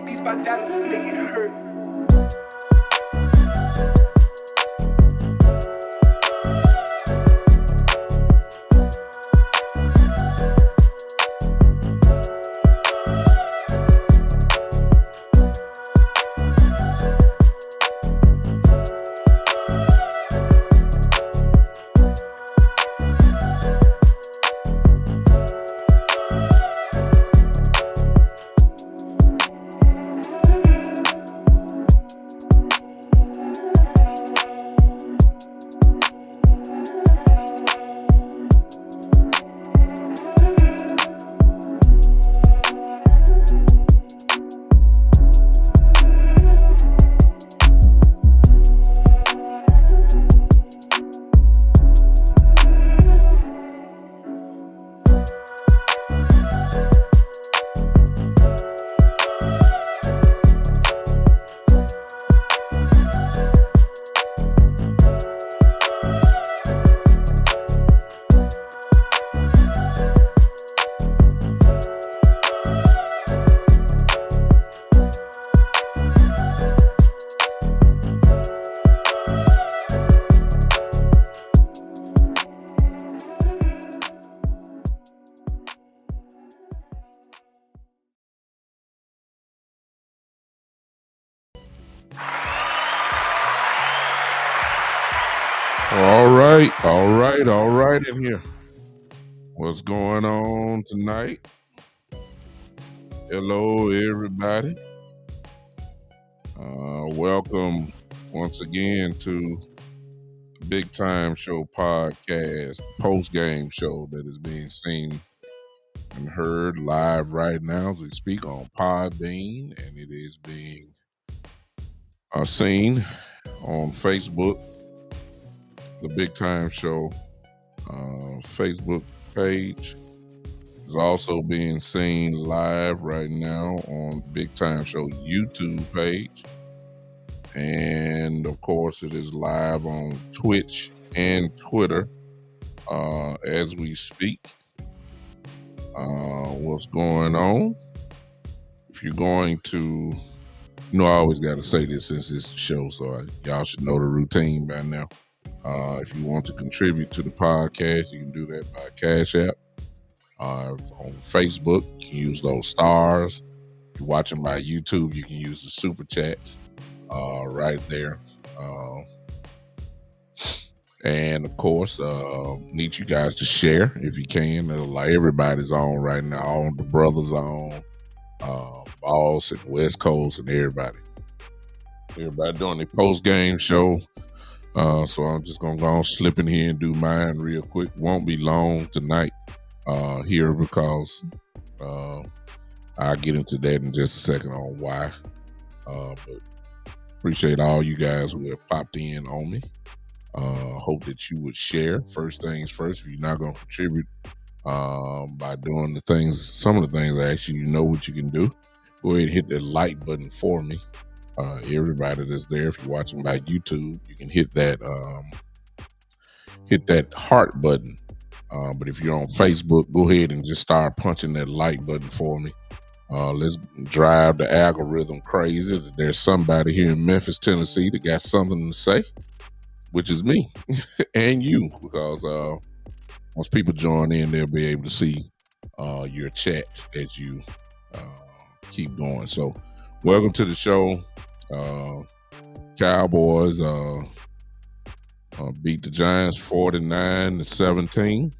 These my dollars make it hurt. All right in here. What's going on tonight? Hello, everybody. Welcome once again to the Big Time Show podcast, post-game show that is being seen and heard live right now as we speak on Podbean, and it is being seen on Facebook, the Big Time Show Facebook page is also being seen live right now on Big Time Show YouTube page, and of course it is live on Twitch and Twitter as we speak. What's going on? If you're going to, I always got to say this since it's the show, so y'all should know the routine by now. If you want to contribute to the podcast, you can do that by Cash App. On Facebook, you can use those stars. If you're watching by YouTube, you can use the super chats right there. And of course, need you guys to share if you can. Like everybody's on right now. All the brothers are on, Boss and West Coast and everybody. Everybody doing the post-game show. So I'm just going to go on, slip in here and do mine real quick. Won't be long tonight here because I'll get into that in just a second on why. But appreciate all you guys who have popped in on me. Hope that you would share. First things first, if you're not going to contribute by doing some of the things I actually know what you can do, go ahead and hit that like button for me. Everybody that's there, if you're watching by YouTube, you can hit that heart button. But if you're on Facebook, go ahead and just start punching that like button for me. Let's drive the algorithm crazy. There's somebody here in Memphis, Tennessee that got something to say, which is me and you, because once people join in, they'll be able to see your chats as you keep going. So welcome to the show. Cowboys beat the Giants 49-17.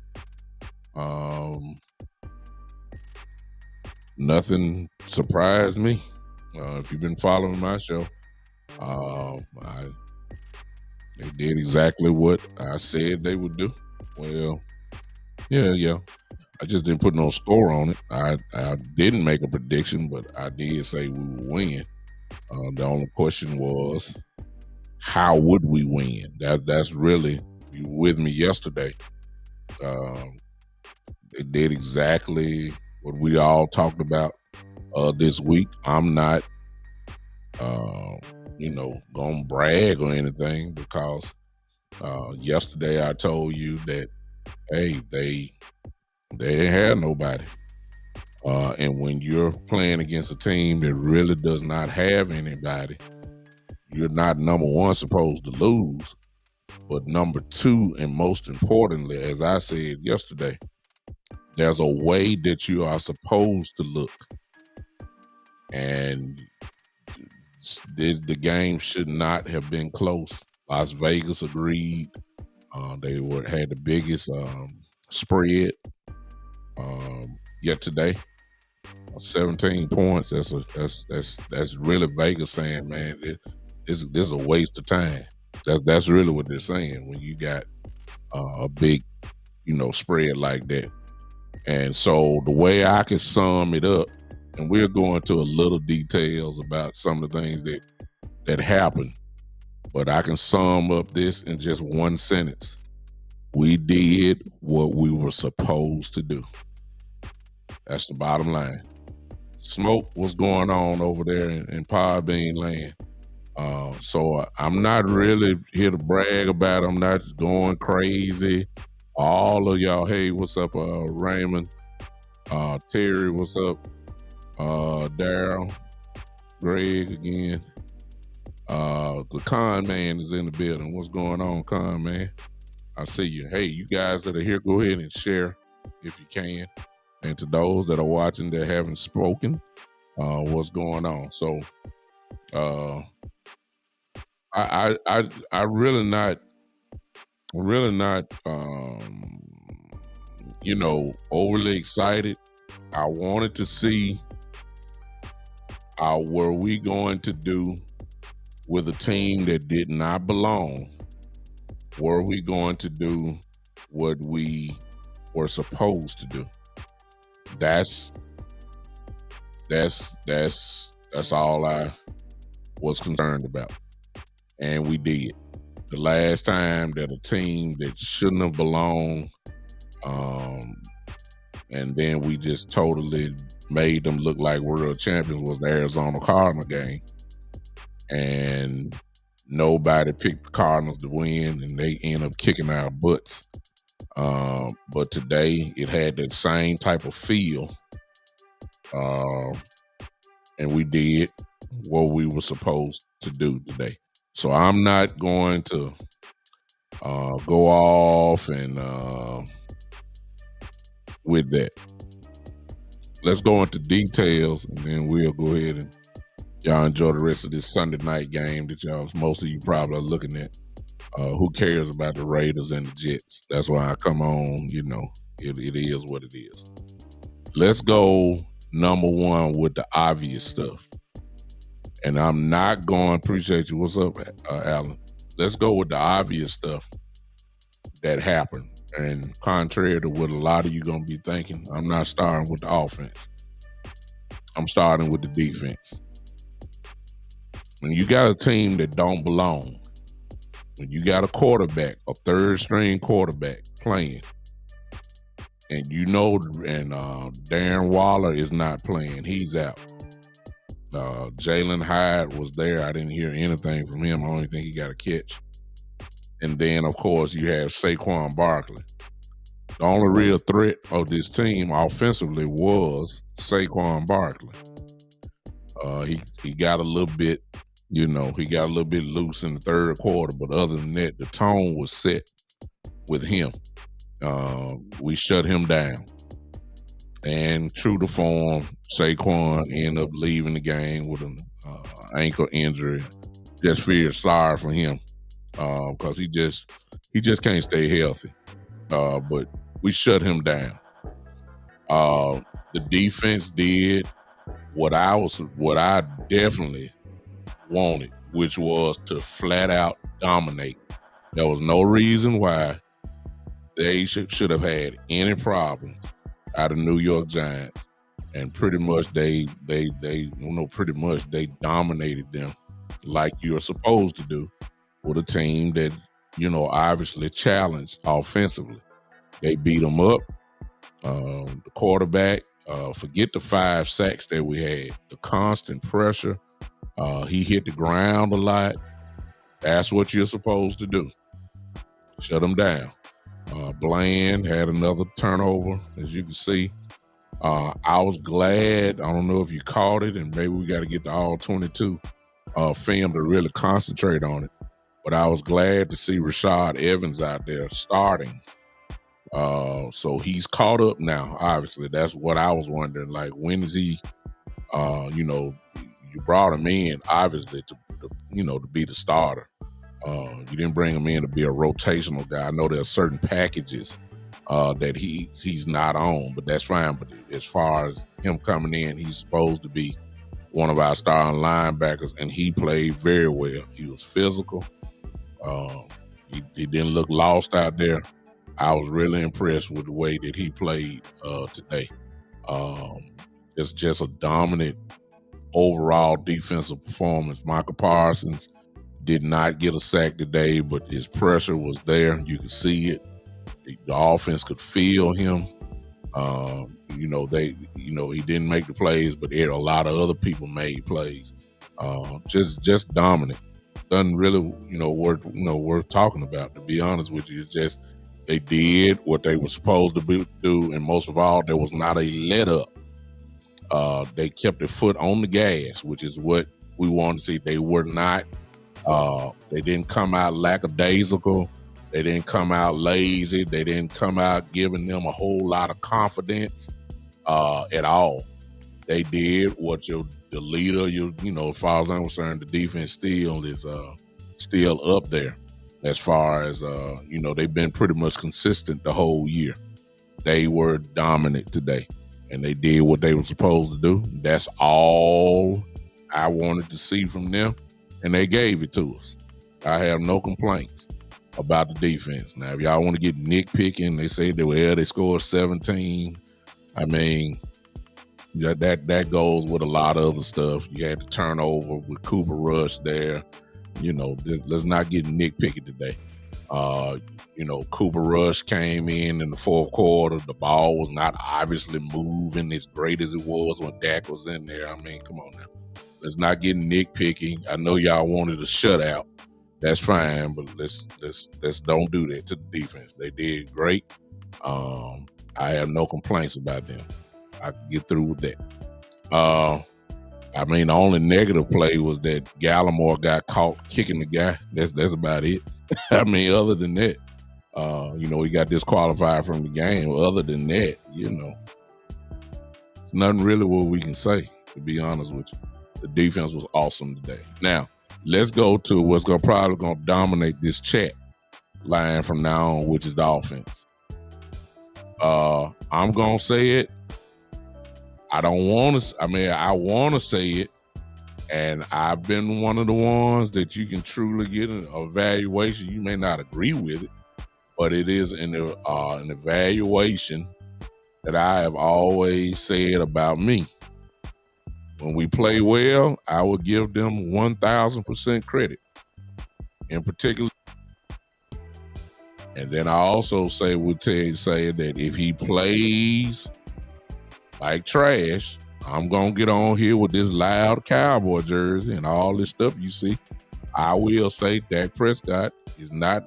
Nothing surprised me. If you've been following my show, they did exactly what I said they would do. Well, yeah. I just didn't put no score on it. I didn't make a prediction, but I did say we would win. The only question was, how would we win? That's really, you were with me yesterday. It did exactly what we all talked about this week. I'm not, gonna brag or anything because yesterday I told you that, hey, they didn't have nobody. And when you're playing against a team that really does not have anybody, you're not, number one, supposed to lose. But number two, and most importantly, as I said yesterday, there's a way that you are supposed to look. And the game should not have been close. Las Vegas agreed. They had the biggest spread yet today. 17 points. That's really Vegas saying, man, this is a waste of time. That's really what they're saying when you got a big, spread like that. And so the way I can sum it up, and we'll go into a little details about some of the things that happened, but I can sum up this in just one sentence. We did what we were supposed to do. That's the bottom line. Smoke, what's going on over there in Podbean land? So I'm not really here to brag about it. I'm not going crazy. All of y'all, hey, what's up, Raymond? Terry, what's up? Daryl, Greg again. The Con Man is in the building. What's going on, Con Man? I see you. Hey, you guys that are here, go ahead and share if you can. And to those that are watching that haven't spoken, what's going on? So, I really not, overly excited. I wanted to see were we going to do with a team that did not belong. Were we going to do what we were supposed to do? That's all I was concerned about. And we did. The last time that a team that shouldn't have belonged, and then we just totally made them look like world champions, was the Arizona Cardinal game. And nobody picked the Cardinals to win, and they end up kicking our butts. But today it had that same type of feel. And we did what we were supposed to do today. So I'm not going to go off and with that. Let's go into details, and then we'll go ahead and y'all enjoy the rest of this Sunday night game that most of you probably are looking at. Who cares about the Raiders and the Jets? That's why I come on, it is what it is. Let's go number one with the obvious stuff. And I'm not going, appreciate you. What's up, Alan? Let's go with the obvious stuff that happened. And contrary to what a lot of you going to be thinking, I'm not starting with the offense. I'm starting with the defense. When you got a team that don't belong, when you got a quarterback, a third-string quarterback playing, and Darren Waller is not playing, he's out. Jalen Hyde was there. I didn't hear anything from him. I don't even think he got a catch. And then, of course, you have Saquon Barkley. The only real threat of this team offensively was Saquon Barkley. He got a little bit, he got a little bit loose in the third quarter, but other than that, the tone was set with him. We shut him down. And true to form, Saquon ended up leaving the game with an ankle injury. Just feel sorry for him because he just can't stay healthy. But we shut him down. The defense did what I definitely wanted, which was to flat out dominate. There was no reason why they should have had any problems out of New York Giants, and pretty much they dominated them like you're supposed to do with a team that obviously challenged offensively. They beat them up. The quarterback, forget the 5 sacks that we had, the constant pressure. He hit the ground a lot. That's what you're supposed to do. Shut him down. Bland had another turnover, as you can see. I was glad. I don't know if you caught it, and maybe we got to get the all 22 film to really concentrate on it. But I was glad to see Rashad Evans out there starting. So he's caught up now. Obviously, that's what I was wondering. Like, when is he? You brought him in obviously to be the starter. You didn't bring him in to be a rotational guy. I know there are certain packages that he's not on, but that's fine. But as far as him coming in, he's supposed to be one of our starting linebackers, and he played very well. He was physical. He didn't look lost out there. I was really impressed with the way that he played today. It's just a dominant overall defensive performance. Michael Parsons did not get a sack today, but his pressure was there. You could see it. The offense could feel him. He didn't make the plays, but a lot of other people made plays. Just dominant. Doesn't really, worth talking about. To be honest with you, it's just they did what they were supposed to do, and most of all, there was not a let up. They kept their foot on the gas, which is what we wanted to see. They were not. They didn't come out lackadaisical. They didn't come out lazy. They didn't come out giving them a whole lot of confidence at all. They did what the leader, as far as I'm concerned, the defense still is still up there. As far as, they've been pretty much consistent the whole year. They were dominant today, and they did what they were supposed to do. That's all I wanted to see from them, and they gave it to us. I have no complaints about the defense. Now, if y'all want to get nitpicking, they say they scored 17. I mean, that goes with a lot of other stuff. You had to turn over with Cooper Rush there. Let's not get nitpicky today. Cooper Rush came in the fourth quarter. The ball was not obviously moving as great as it was when Dak was in there. I mean, come on now. Let's not get nitpicky. I know y'all wanted a shutout. That's fine, but let's don't do that to the defense. They did great. I have no complaints about them. I can get through with that. The only negative play was that Gallimore got caught kicking the guy. That's about it. Other than that, he got disqualified from the game. Other than that, it's nothing really what we can say, to be honest with you. The defense was awesome today. Now, let's go to what's probably going to dominate this chat line from now on, which is the offense. I'm going to say it. I don't want to. I want to say it, and I've been one of the ones that you can truly get an evaluation. You may not agree with it, but it is an evaluation that I have always said about me. When we play well, I will give them 1,000% credit, in particular. And then I also say that if he plays like trash, I'm going to get on here with this loud Cowboy jersey and all this stuff you see. I will say Dak Prescott is not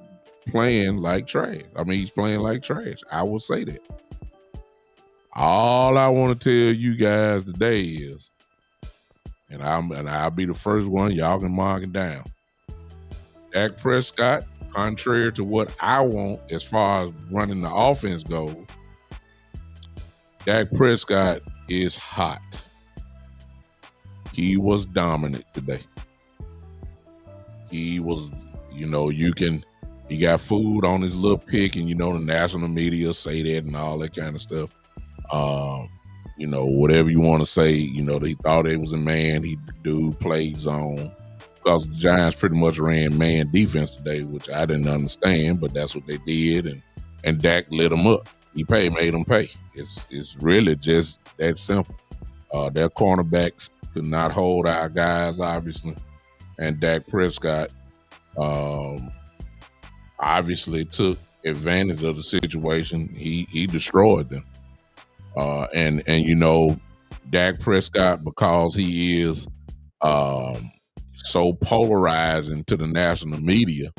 playing like trash. He's playing like trash. I will say that. All I want to tell you guys today is, and I'll be the first one, y'all can mark it down. Dak Prescott, contrary to what I want as far as running the offense goes, Dak Prescott is hot. He was dominant today. He was, he got food on his little pick, and the national media say that and all that kind of stuff. Whatever you want to say, they thought it was a man. He played zone, because the Giants pretty much ran man defense today, which I didn't understand, but that's what they did. and Dak lit them up. He made them pay. It's really just that simple. Their cornerbacks could not hold our guys, obviously, and Dak Prescott obviously took advantage of the situation. He destroyed them, and Dak Prescott, because he is so polarizing to the national media,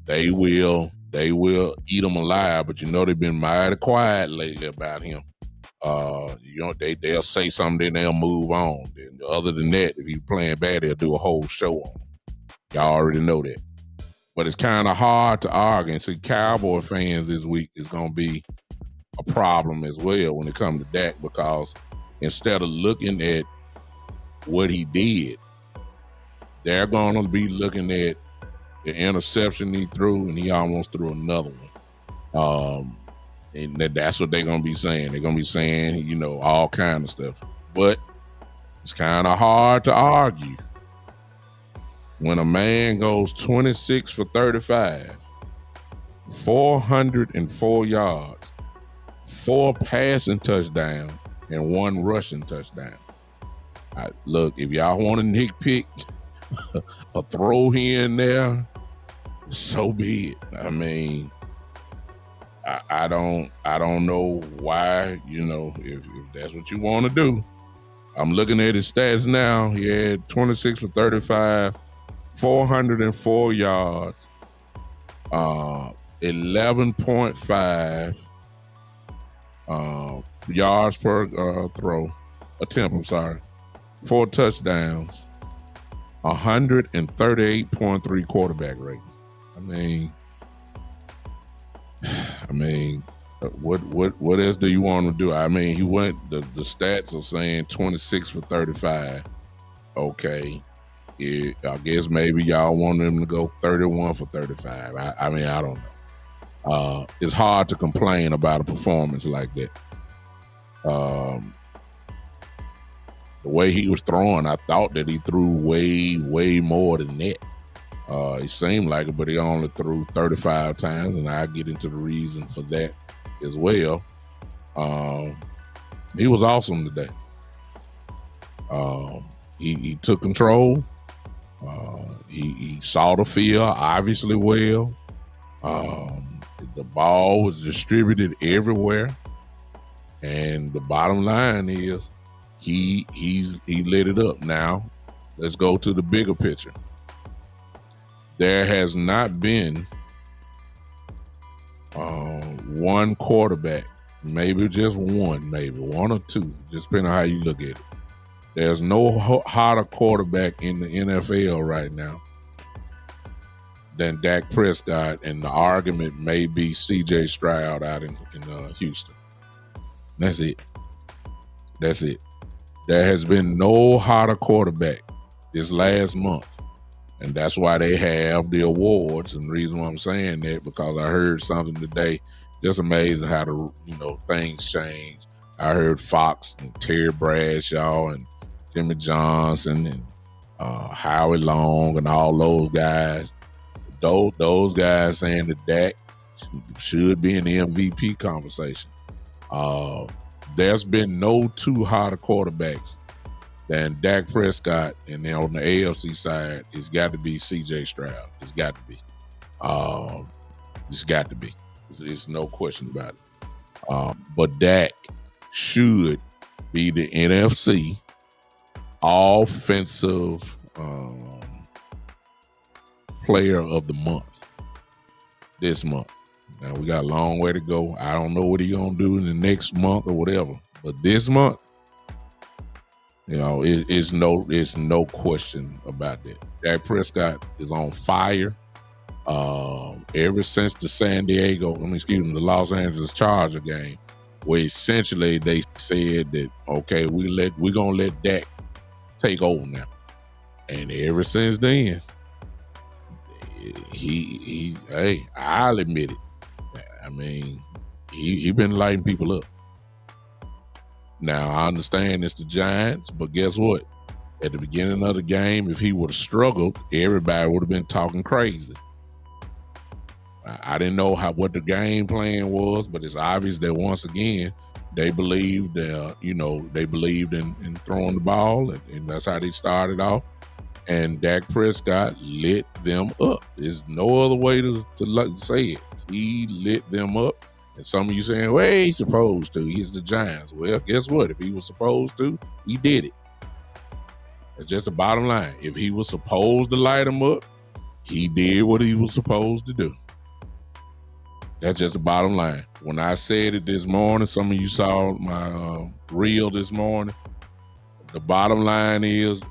they will eat him alive. But they've been mighty quiet lately about him. They'll say something, then they'll move on. Other than that, if he's playing bad, they'll do a whole show on him. Y'all already know that. But it's kind of hard to argue. And see, Cowboy fans this week is going to be a problem as well when it comes to Dak, because instead of looking at what he did, they're going to be looking at the interception he threw, and he almost threw another one. And that's what they're going to be saying. They're going to be saying, all kind of stuff. But it's kind of hard to argue when a man goes 26 for 35, 404 yards, 4 passing touchdowns, and 1 rushing touchdown. Look, if y'all want a nitpick, a throw here and there, so be it. I mean, I don't know why, if that's what you want to do. I'm looking at his stats now. He had 26 for 35, 404 yards, 11.5 yards per attempt, 4 touchdowns, 138.3 quarterback rating. I mean, what else do you want to do? I mean, he went, the stats are saying 26 for 35. Okay. I guess maybe y'all want him to go 31 for 35. I mean, I don't know. It's hard to complain about a performance like that. The way he was throwing, I thought that he threw way, way more than that. It seemed like it, but he only threw 35 times, and I'll get into the reason for that as well. He was awesome today. He took control. He saw the field obviously well. The ball was distributed everywhere, and the bottom line is he lit it up. Now let's go to the bigger picture. There has not been one quarterback, maybe just one, maybe one or two, just depending on how you look at it. There's no hotter quarterback in the NFL right now than Dak Prescott, and the argument may be C.J. Stroud out in Houston. That's it. There has been no hotter quarterback this last month. And that's why they have the awards. And the reason why I'm saying that, because I heard something today, just amazing how things change. I heard Fox and Terry Bradshaw and Jimmy Johnson and Howie Long and all those guys. Those guys saying that Dak should be in the MVP conversation. There's been no 2 hotter quarterbacks than Dak Prescott, and then on the AFC side, it's got to be C.J. Stroud. It's got to be. It's got to be. There's no question about it. But Dak should be the NFC offensive player of the month this month. Now, we got a long way to go. I don't know what he's going to do in the next month or whatever. But this month, it's no question about that. Dak Prescott is on fire. Ever since the Los Angeles Charger game, where essentially they said that, okay, we're gonna let Dak take over now. And ever since then, I'll admit it. I mean, he been lighting people up. Now, I understand it's the Giants, but guess what? At the beginning of the game, if he would have struggled, everybody would have been talking crazy. I didn't know what the game plan was, but it's obvious that once again they believed, they believed in throwing the ball, and that's how they started off. And Dak Prescott lit them up. There's no other way to say it. He lit them up. And some of you saying, well, he's supposed to. He's the Giants. Well, guess what? If he was supposed to, he did it. That's just the bottom line. If he was supposed to light them up, he did what he was supposed to do. That's just the bottom line. When I said it this morning, some of you saw my reel this morning. The bottom line is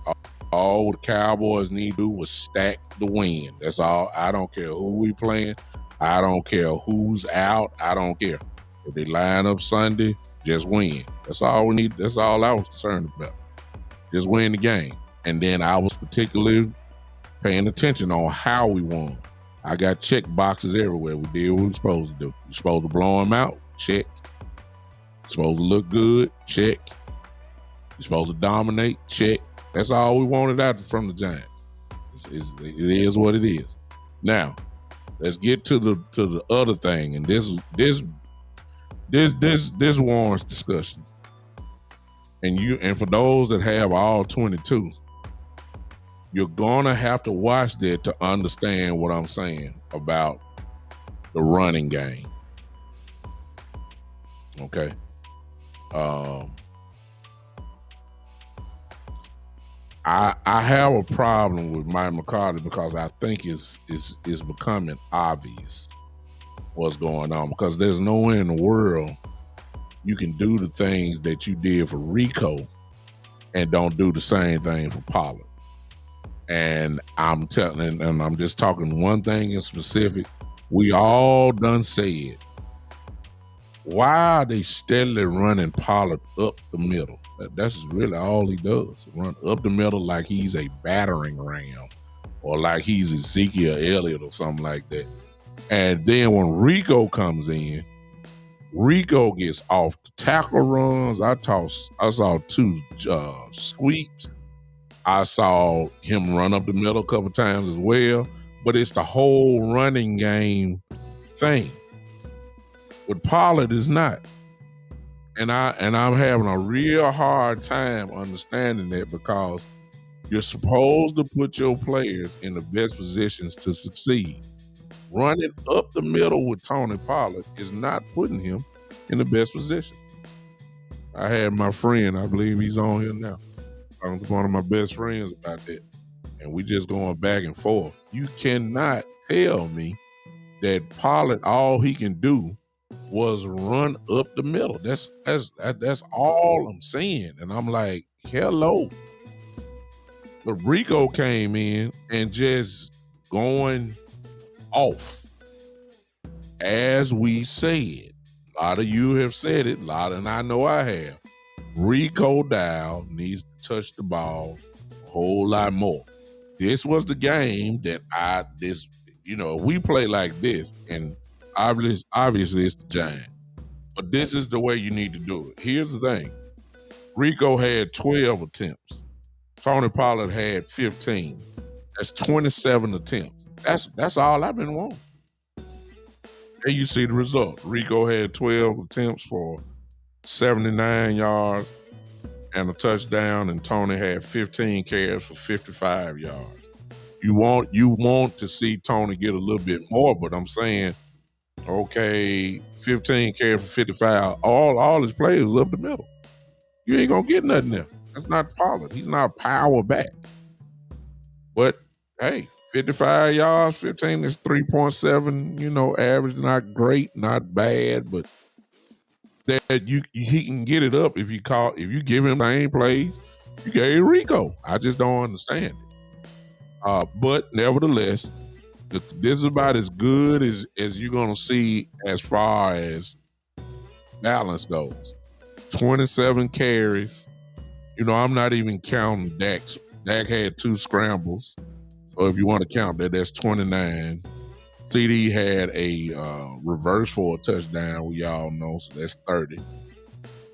all the Cowboys need to do is stack the win. That's all. I don't care who we playing. I don't care who's out. I don't care. If they line up Sunday, just win. That's all we need. That's all I was concerned about. Just win the game. And then I was particularly paying attention on how we won. I got check boxes everywhere. We did what we were supposed to do. We're supposed to blow them out. Check. Supposed to look good. Check. You're supposed to dominate. Check. That's all we wanted out from the Giants. It is what it is. Now, let's get to the other thing, and this warrants discussion. And for those that have all 22, you're gonna have to watch that to understand what I'm saying about the running game. Okay. I have a problem with Mike McCarthy because I think it's becoming obvious what's going on, because there's nowhere in the world you can do the things that you did for Rico and don't do the same thing for Pollard. And I'm just talking one thing in specific. We all done said, why are they steadily running Pollard up the middle? That's really all he does. Run up the middle like he's a battering ram or like he's Ezekiel Elliott or something like that. And then when Rico comes in, Rico gets off the tackle runs. I saw 2 sweeps. I saw him run up the middle a couple times as well. But it's the whole running game thing. But Pollard is not. And I'm having a real hard time understanding that, because you're supposed to put your players in the best positions to succeed. Running up the middle with Tony Pollard is not putting him in the best position. I had my friend, I believe he's on here now, talking to one of my best friends about that. And we just going back and forth. You cannot tell me that Pollard, all he can do was run up the middle. That's all I'm saying. And I'm like, hello. But Rico came in and just going off. As we said, a lot of you have said it, and I know I have. Rico Dow needs to touch the ball a whole lot more. This was the game that if we play like this, and obviously it's the Giants, but this is the way you need to do it. Here's the thing. Rico had 12 attempts. Tony Pollard had 15. That's 27 attempts. That's all I've been wanting. There you see the result. Rico had 12 attempts for 79 yards and a touchdown, and Tony had 15 carries for 55 yards. You want to see Tony get a little bit more, but I'm saying, okay, 15 carries for 55. All his plays was up the middle. You ain't gonna get nothing there. That's not Pollard. He's not a power back. But hey, 55 yards, 15 is 3.7. Average, not great, not bad, but that he can get it up if you give him the same plays you gave Rico. I just don't understand it. But nevertheless, this is about as good as you're gonna see as far as balance goes. 27 carries. I'm not even counting Dak's. Dak had 2 scrambles. So if you want to count that, that's 29. CD had a reverse for a touchdown, we all know, so that's 30.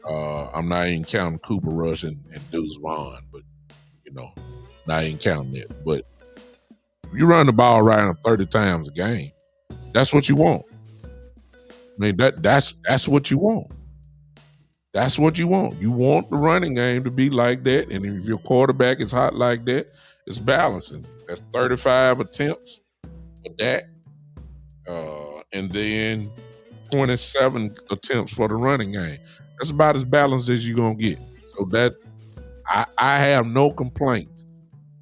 I'm not even counting Cooper Rush and Deuce Vaughn, but, not even counting that. But if you run the ball right 30 times a game, That's what you want. I mean, that's what you want. That's what you want. You want the running game to be like that. And if your quarterback is hot like that, it's balancing. That's 35 attempts for Dak. And then 27 attempts for the running game. That's about as balanced as you're going to get. So that I have no complaints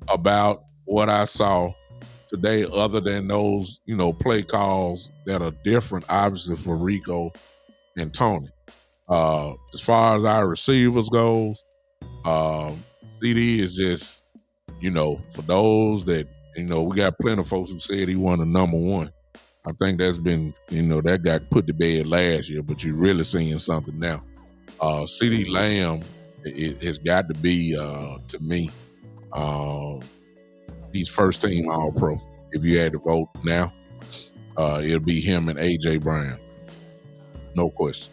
about what I saw today other than those, play calls that are different, obviously, for Rico and Tony. As far as our receivers goes, CD is just, for those that, we got plenty of folks who said he won the number one. I think that's been, that got put to bed last year, but you're really seeing something now. CD Lamb has got to be, to me, he's first team All-Pro. If you had to vote now, it'll be him and A.J. Brown. No question.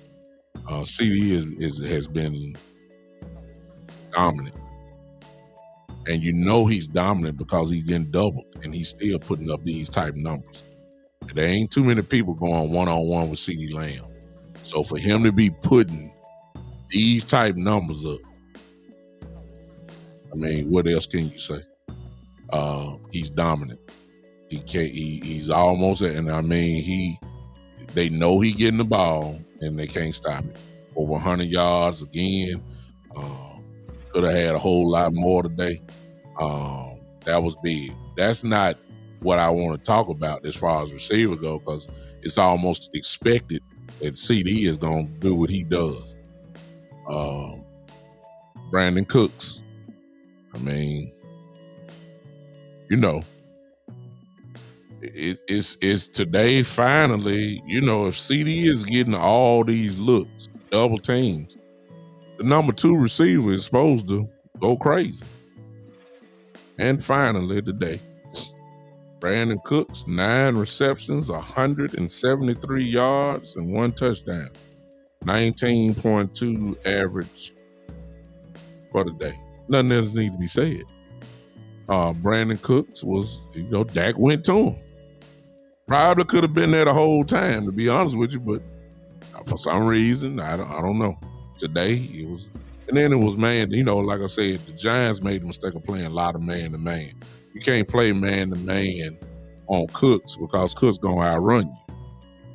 CD has been dominant. And he's dominant because he's getting doubled and he's still putting up these type numbers. There ain't too many people going one-on-one with CD Lamb. So for him to be putting these type numbers up, I mean, what else can you say? He's dominant. He's almost, and I mean, they know he getting the ball and they can't stop it. Over 100 yards again. Could have had a whole lot more today. That was big. That's not what I want to talk about as far as receiver go, because it's almost expected that CD is going to do what he does. Brandon Cooks. I mean, it's today finally, if CD is getting all these looks, double teams, the number 2 receiver is supposed to go crazy. And finally today, Brandon Cooks, 9 receptions, 173 yards, and 1 touchdown. 19.2 average for the day. Nothing else needs to be said. Brandon Cooks was, Dak went to him. Probably could have been there the whole time, to be honest with you, but for some reason, I don't know. Today, it was, and then it was man, like I said, the Giants made the mistake of playing a lot of man-to-man. You can't play man-to-man on Cooks because Cooks going to outrun you.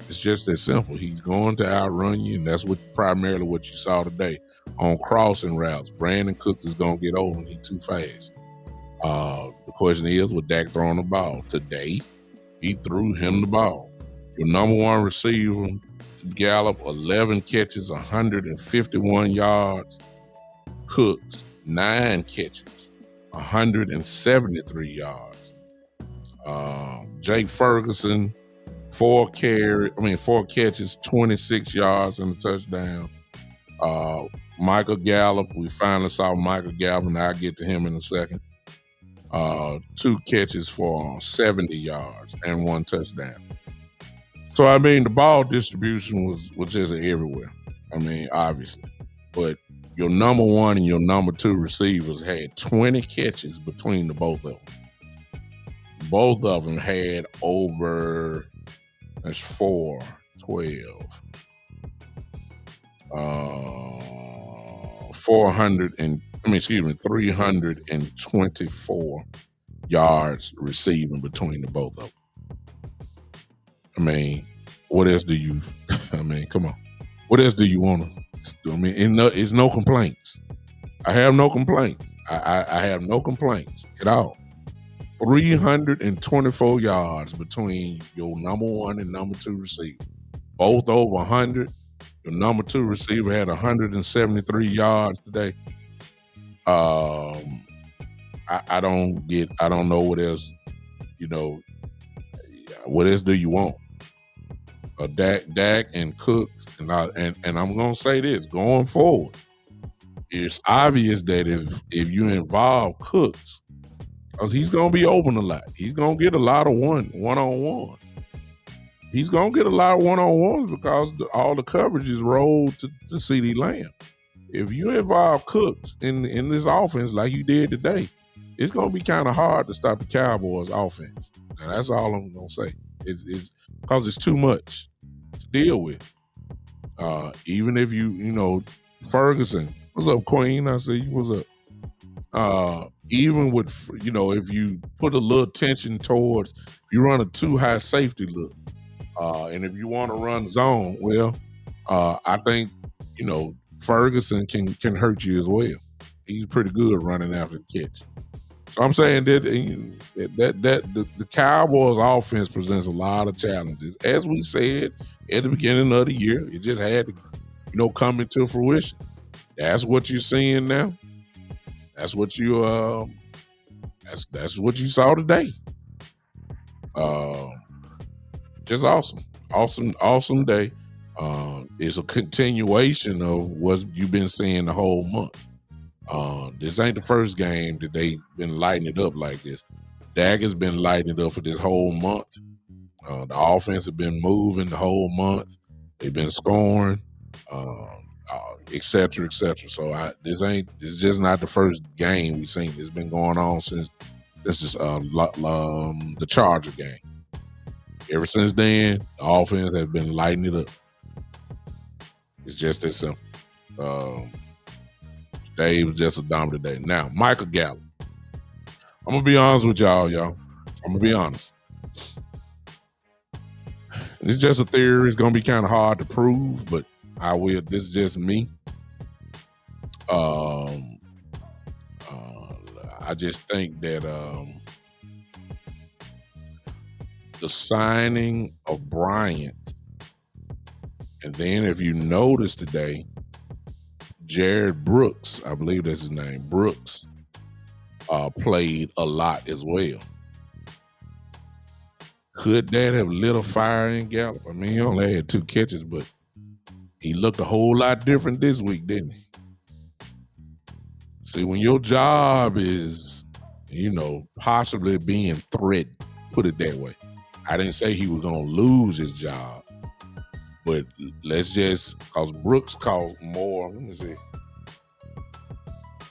It's just that simple. He's going to outrun you, and that's primarily what you saw today. On crossing routes, Brandon Cooks is going to get over and he's too fast. The question is, with Dak throwing the ball? Today, he threw him the ball. Your number 1 receiver, Gallup, 11 catches, 151 yards. Cooks, 9 catches, 173 yards. Jake Ferguson, 4 catches, 26 yards and a touchdown. Michael Gallup, we finally saw Michael Gallup, and I'll get to him in a second. 2 catches for 70 yards and 1 touchdown. So, I mean, the ball distribution was just everywhere. I mean, obviously. But your number 1 and your number 2 receivers had 20 catches between the both of them. Both of them had over, 324 yards receiving between the both of them. I mean, what else do you, come on. What else do you want to, it's no complaints. I have no complaints. I have no complaints at all. 324 yards between your number 1 and number 2 receiver. Both over 100. Your number 2 receiver had 173 yards today. I don't know what else, what else do you want? Dak and Cooks, and I'm gonna say this going forward. It's obvious that if you involve Cooks, because he's gonna be open a lot, he's gonna get a lot of one-on-ones. He's gonna get a lot of one-on-ones because all the coverage is rolled to CD Lamb. If you involve Cooks in this offense like you did today, it's gonna be kind of hard to stop the Cowboys offense. And that's all I'm gonna say. It's because it's too much to deal with. Even if Ferguson, what's up, Queen? I see you. What's up? Even with if you put a little tension towards, if you run a too high safety look, and if you want to run zone, well, I think Ferguson can hurt you as well. He's pretty good running after the catch. So I'm saying that the Cowboys offense presents a lot of challenges. As we said at the beginning of the year, it just had to come into fruition. That's what you're seeing now. That's what you that's what you saw today. Just awesome day. It's a continuation of what you've been seeing the whole month. This ain't the first game that they've been lighting it up like this. Dak has been lighting it up for this whole month. The offense has been moving the whole month. They've been scoring, et cetera, et cetera. So this is just not the first game we've seen. It's been going on since the Charger game. Ever since then, the offense has been lighting it up. It's just that simple. Today was just a dominant day. Now, Michael Gallup. I'm going to be honest with y'all. I'm going to be honest. It's just a theory. It's going to be kind of hard to prove, but I will. This is just me. I just think that the signing of Bryant, and then if you notice today, Jared Brooks, I believe that's his name, Brooks, played a lot as well. Could that have lit a fire in Gallup? I mean, he only had 2 catches, but he looked a whole lot different this week, didn't he? See, when your job is, possibly being threatened, put it that way. I didn't say he was going to lose his job, but let's just, because Brooks caught more. Let me see.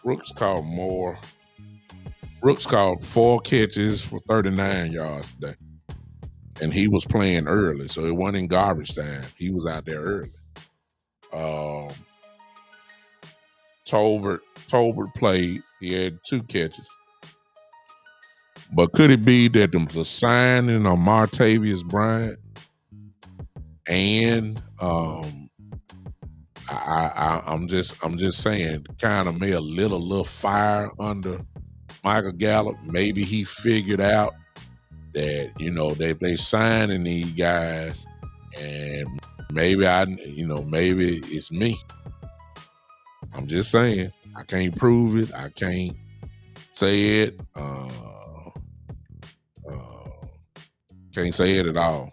Brooks caught 4 catches for 39 yards today. And he was playing early, so it wasn't in garbage time. He was out there early. Tolbert played. He had 2 catches. But could it be that the signing of Martavius Bryant and I'm just saying, kind of may have lit a little fire under Michael Gallup. Maybe he figured out that they signing these guys, and maybe maybe it's me. I'm just saying, I can't prove it. I can't say it. Can't say it at all.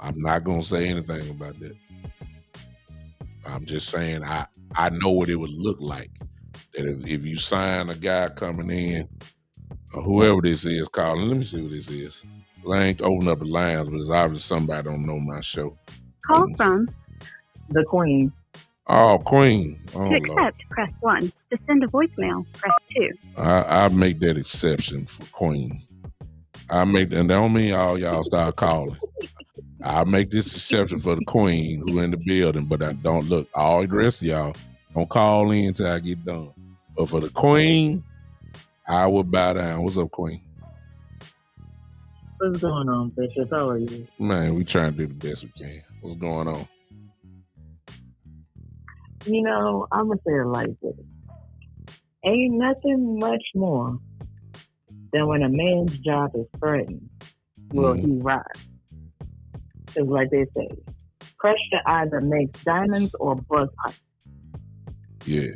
I'm not gonna say anything about that. I'm just saying I know what it would look like. That if you sign a guy coming in, or whoever this is calling, let me see who this is. I ain't open up the lines, but it's obviously somebody don't know my show. Call from the Queen. Oh, Queen. Oh, to accept, press 1. To send a voicemail, press 2. I make that exception for Queen. And that don't mean all y'all start calling. I make this exception for the Queen who in the building, but I don't look. All the rest of y'all don't call in until I get done. But for the Queen, I will bow down. What's up, Queen? What's going on, Bishop? How are you? Man, we trying to do the best we can. What's going on? I'm going to say it like this. Ain't nothing much more than when a man's job is threatened, will he rise? Because like they say, pressure either makes diamonds or bust ice. Yeah.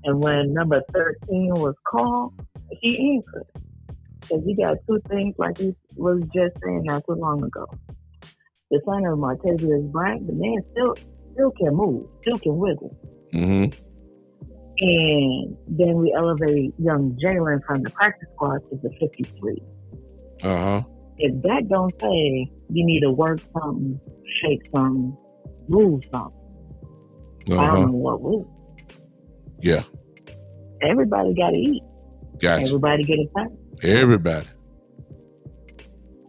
And when number 13 was called, he answered. Because he got 2 things like he was just saying not too long ago. The sign of Martavius Bryant, the man still can move, still can wiggle. Mm-hmm. And then we elevate young Jalen from the practice squad to the 53. Uh-huh. If that don't say you need to work something, shake something, move something, I don't know what will. Yeah. Everybody got to eat. Gotcha. Everybody get a time. Everybody.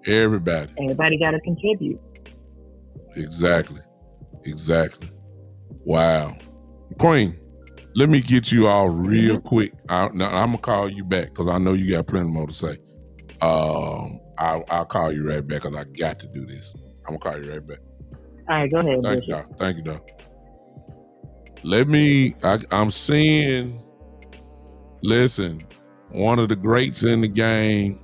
Everybody. Everybody got to contribute. Exactly. Wow. Queen, let me get you all real quick. Now I'm gonna call you back because I know you got plenty more to say. I'll call you right back because I got to do this. I'm gonna call you right back. All right, go ahead. Thank you, Doc. Thank you, Doc. I'm seeing, listen, one of the greats in the game,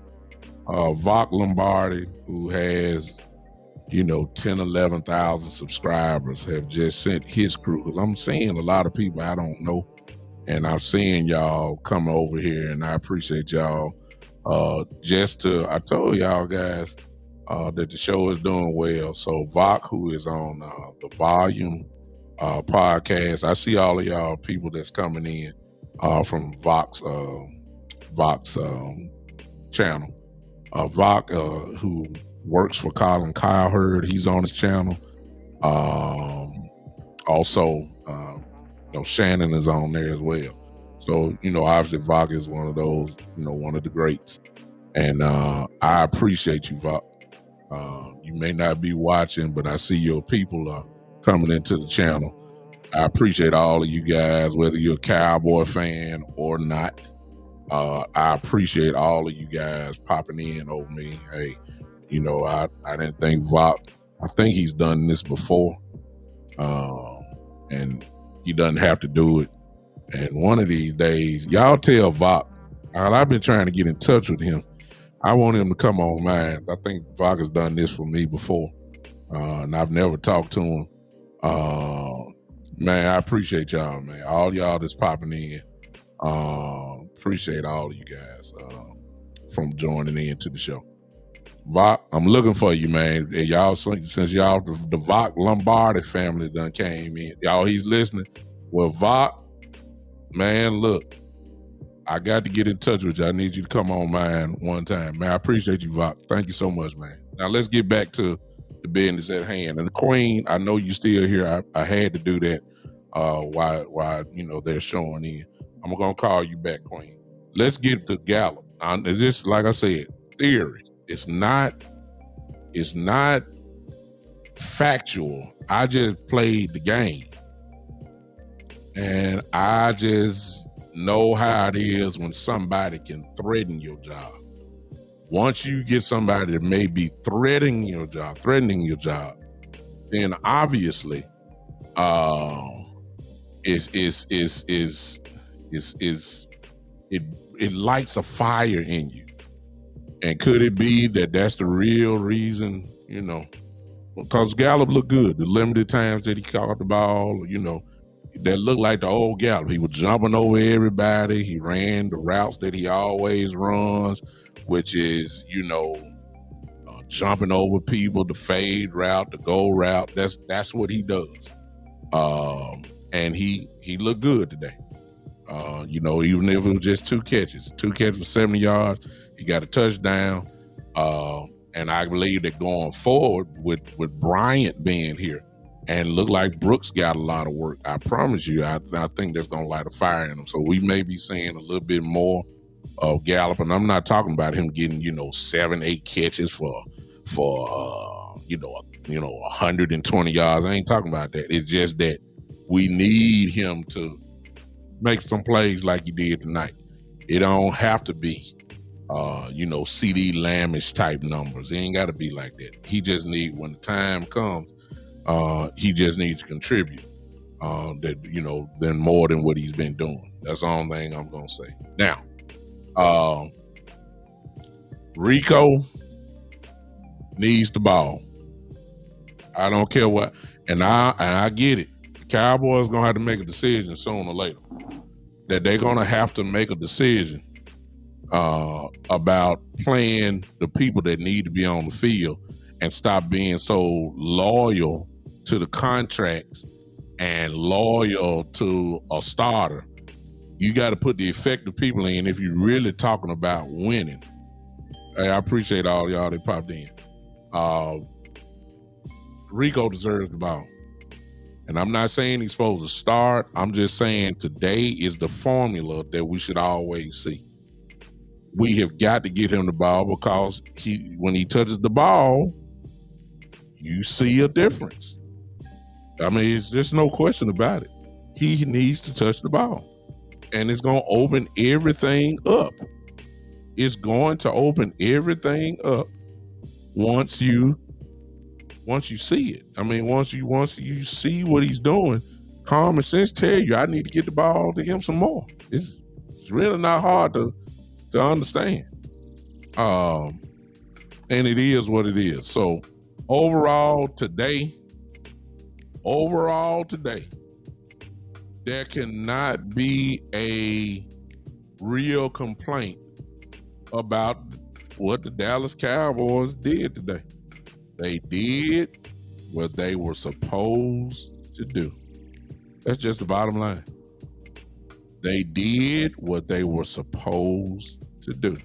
Vok Lombardi, who has, 10, 11,000 subscribers, have just sent his crew. Because I'm seeing a lot of people I don't know, and I'm seeing y'all come over here, and I appreciate y'all. I told y'all guys that the show is doing well. So Vok, who is on the Volume podcast, I see all of y'all people that's coming in from Vok's channel. Vok, who works for Colin Cowherd, he's on his channel. Also, Shannon is on there as well. So, obviously Vok is one of those, one of the greats. And I appreciate you, Vok. You may not be watching, but I see your people are coming into the channel. I appreciate all of you guys, whether you're a Cowboy fan or not. I appreciate all of you guys popping in over me. Hey, I didn't think Vok, I think he's done this before. And he doesn't have to do it. And one of these days, y'all tell Vok, I've been trying to get in touch with him. I want him to come on mine. I think Vok has done this for me before. And I've never talked to him. Man, I appreciate y'all, man. All y'all that's popping in. Appreciate all of you guys from joining in to the show. Vok, I'm looking for you, man. And y'all, since y'all, the Vok Lombardi family done came in. Y'all, he's listening. Well, Vok, man, look, I got to get in touch with you. I need you to come on mine one time. Man, I appreciate you, Vok. Thank you so much, man. Now, let's get back to the business at hand. And the Queen, I know you still here. I had to do that while they're showing in. I'm going to call you back, Queen. Let's get to Gallup. Just like I said, theory. It's not factual. I just played the game. And I just know how it is when somebody can threaten your job. Once you get somebody that may be threatening your job, then obviously it lights a fire in you. And could it be that that's the real reason, because Gallup looked good. The limited times that he caught the ball, that looked like the old Gallup. He was jumping over everybody. He ran the routes that he always runs, which is, jumping over people, the fade route, the go route. That's what he does. And he looked good today. Even if it was just two catches for 70 yards, he got a touchdown. And I believe that going forward with Bryant being here and look like Brooks got a lot of work, I promise you, I think that's going to light a fire in him. So we may be seeing a little bit more of Gallup. And I'm not talking about him getting, 7-8 catches for 120 yards. I ain't talking about that. It's just that we need him to make some plays like he did tonight. It don't have to be, CD Lambish type numbers. It ain't got to be like that. He just need, when the time comes, he just needs to contribute. Than more than what he's been doing. That's the only thing I'm gonna say. Now, Rico needs the ball. I don't care what, and I get it. The Cowboys gonna have to make a decision sooner or later. That they're gonna have to make a decision about playing the people that need to be on the field and stop being so loyal to the contracts and loyal to a starter. You got to put the effective people in if you're really talking about winning. Hey, I appreciate all y'all that popped in. Rico deserves the ball. And I'm not saying he's supposed to start. I'm just saying today is the formula that we should always see. we have got to get him the ball because when he touches the ball, you see a difference. I mean, it's just no question about it. He needs to touch the ball. And it's going to open everything up. It's going to open everything up once you see it. I mean, once you see what he's doing, common sense tell you I need to get the ball to him some more. It's really not hard to understand. And it is what it is. So overall today, there cannot be a real complaint about what the Dallas Cowboys did today. They did what they were supposed to do. That's just the bottom line. They did what they were supposed to do.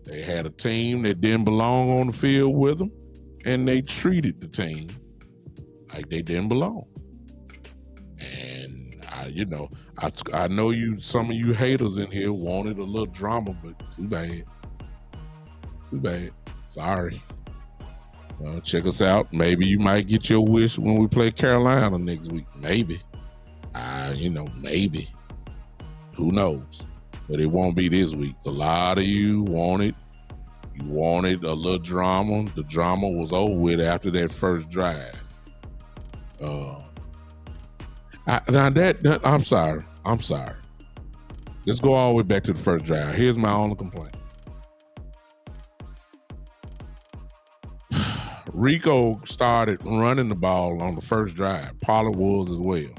They had a team that didn't belong on the field with them, and they treated the team like they didn't belong. And I know some of you haters in here wanted a little drama, but too bad. Sorry. Check us out. Maybe you might get your wish when we play Carolina next week. Maybe. Maybe. Who knows? But it won't be this week. A lot of you wanted a little drama. The drama was over with after that first drive. I'm sorry. Let's go all the way back to the first drive. Here's my only complaint. Rico started running the ball on the first drive. Pollard was as well.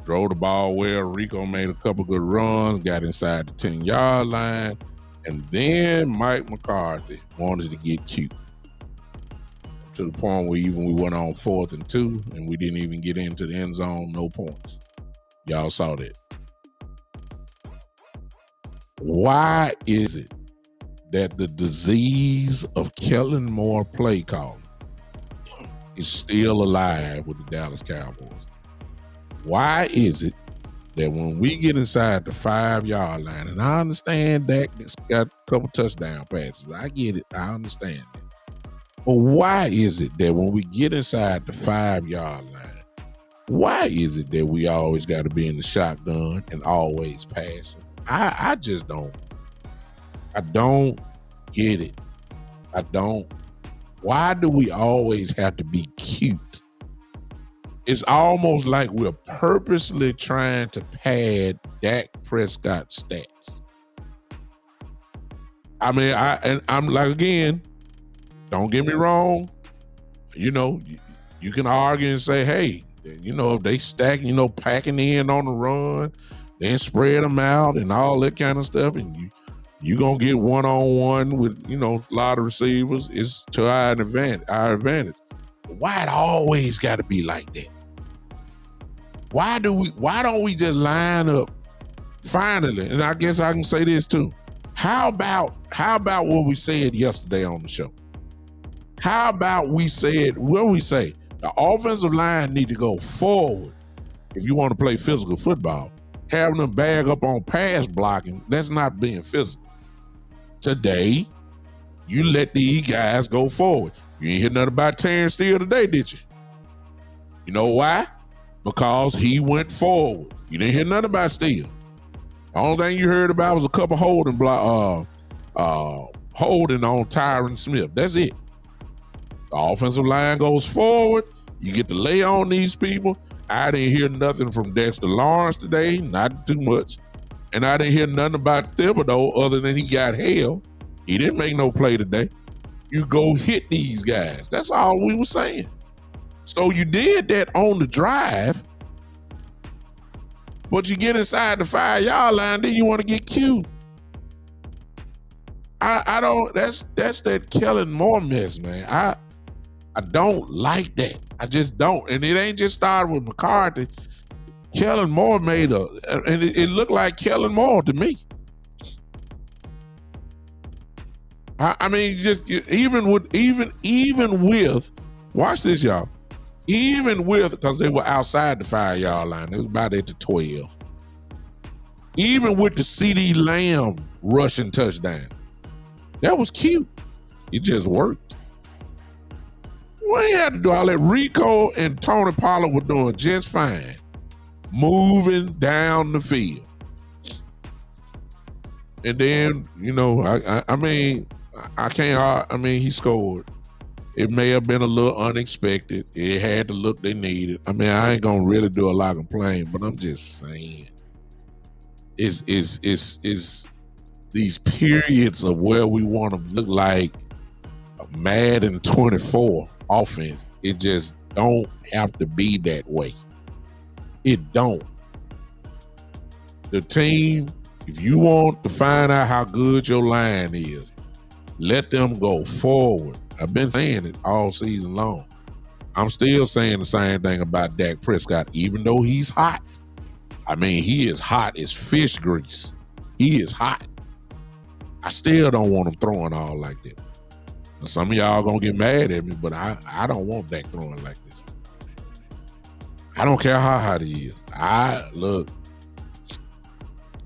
Drove the ball well. Rico made a couple good runs, got inside the 10-yard line, and then Mike McCarthy wanted to get cute to the point where even we went on 4th and 2, and we didn't even get into the end zone, no points. Y'all saw that. Why is it that the disease of Kellen Moore play calling is still alive with the Dallas Cowboys? Why is it that when we get inside the 5-yard line, and I understand Dak's got a couple touchdown passes, I get it, I understand that. But why is it that when we get inside the 5-yard line, why is it that we always got to be in the shotgun and always passing? I just don't. I don't get it. I don't. Why do we always have to be cute? It's almost like we're purposely trying to pad Dak Prescott's stats. I mean, I'm like, again, don't get me wrong. You can argue and say, hey, if they stack, packing in on the run, then spread them out and all that kind of stuff, and you gonna get one-on-one with, a lot of receivers, it's to our advantage. But why it always got to be like that? Why don't we just line up finally? And I guess I can say this too. How about what we said yesterday on the show? How about what we say? The offensive line need to go forward if you want to play physical football. Having them bag up on pass blocking, that's not being physical. Today, you let these guys go forward. You ain't hear nothing about Terrence Steele today, did you? You know why? Because he went forward. You didn't hear nothing about Steele. The only thing you heard about was a couple holding on Tyron Smith. That's it. The offensive line goes forward. You get to lay on these people. I didn't hear nothing from Dexter Lawrence today, not too much. And I didn't hear nothing about Thibodeau other than he got held. He didn't make no play today. You go hit these guys. That's all we were saying. So you did that on the drive, but you get inside the 5-yard line, then you want to get cute. I don't. That's that Kellen Moore mess, man. I don't like that. I just don't. And it ain't just started with McCarthy. Kellen Moore and it looked like Kellen Moore to me. I mean, just even with, watch this, y'all. Even with, because they were outside the 5-yard line, it was about at the 12. Even with the CeeDee Lamb rushing touchdown, That was cute. It just worked. We ain't had to do all that. Rico and Tony Pollard were doing just fine, moving down the field. And then, I mean, I can't. I mean, he scored. It may have been a little unexpected. It had the look they needed. I mean, I ain't gonna really do a lot of complaining, but I'm just saying, it's these periods of where we want to look like a Madden 24 offense. It just don't have to be that way. It don't. The team, if you want to find out how good your line is, let them go forward. I've been saying it all season long. I'm still saying the same thing about Dak Prescott, even though he's hot. I mean, he is hot as fish grease. He is hot. I still don't want him throwing all like that. Now, some of y'all gonna get mad at me, but I don't want Dak throwing like this. I don't care how hot he is. Look.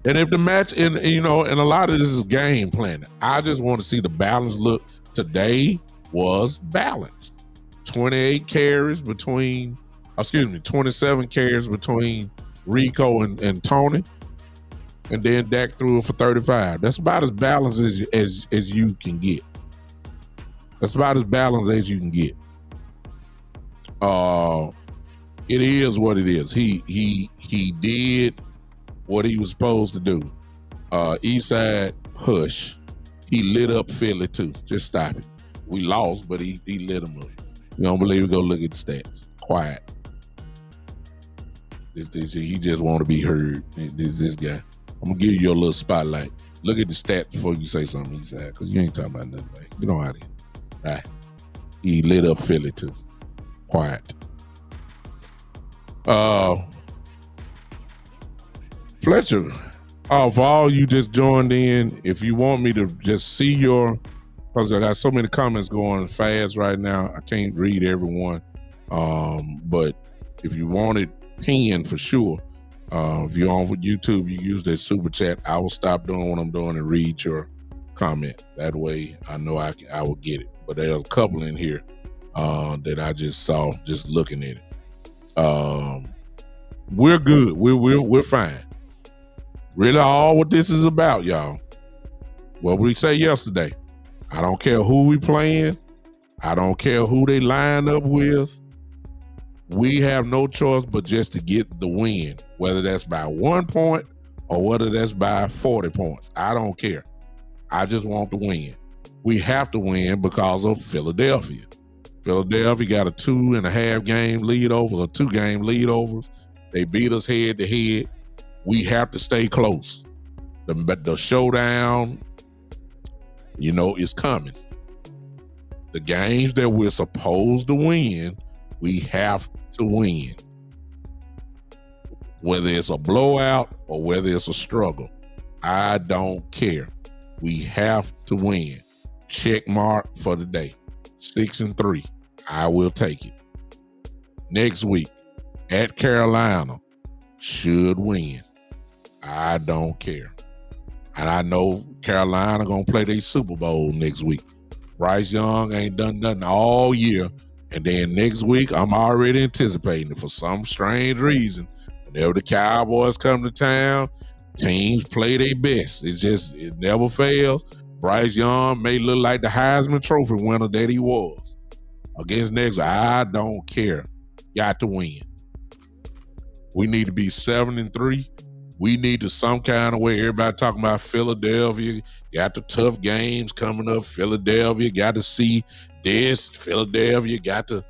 And if the match, and a lot of this is game planning. I just want to see the balance look. Today was balanced. 27 carries between Rico and Tony. And then Dak threw it for 35. That's about as balanced as you can get. That's about as balanced as you can get. It is what it is. He did what he was supposed to do. Eastside, hush. He lit up Philly too. Just stop it. We lost, but he lit them up. You don't believe it? Go look at the stats. Quiet. He just want to be heard. This guy. I'm gonna give you a little spotlight. Look at the stats before you say something, Eastside, because you ain't talking about nothing. Right? You know how it is. Right. He lit up Philly too. Quiet. Fletcher, for all you just joined in, if you want me to just see because I got so many comments going fast right now, I can't read everyone. But if you want it pinned for sure, if you're on YouTube, you use that super chat. I will stop doing what I'm doing and read your comment. That way I know I will get it. But there's a couple in here that I just saw just looking at it. We're good. We're fine. Really, all what this is about, y'all. What we say yesterday. I don't care who we playing. I don't care who they line up with. We have no choice but just to get the win, whether that's by 1 point or whether that's by 40 points. I don't care. I just want to win. We have to win because of Philadelphia. Philadelphia got a 2.5 game lead over, or 2 game lead overs. They beat us head to head. We have to stay close. The showdown, is coming. The games that we're supposed to win, we have to win. Whether it's a blowout or whether it's a struggle, I don't care. We have to win. Check mark for the day. 6-3. I will take it. Next week at Carolina, should win. I don't care. And I know Carolina gonna play their Super Bowl next week. Bryce Young ain't done nothing all year. And then next week, I'm already anticipating it for some strange reason. Whenever the Cowboys come to town, teams play their best. It never fails. Bryce Young may look like the Heisman Trophy winner that he was. Against next, I don't care. Got to win. We need to be 7-3. We need to some kind of way. Everybody talking about Philadelphia. Got the tough games coming up. Philadelphia got to see this. Philadelphia got to,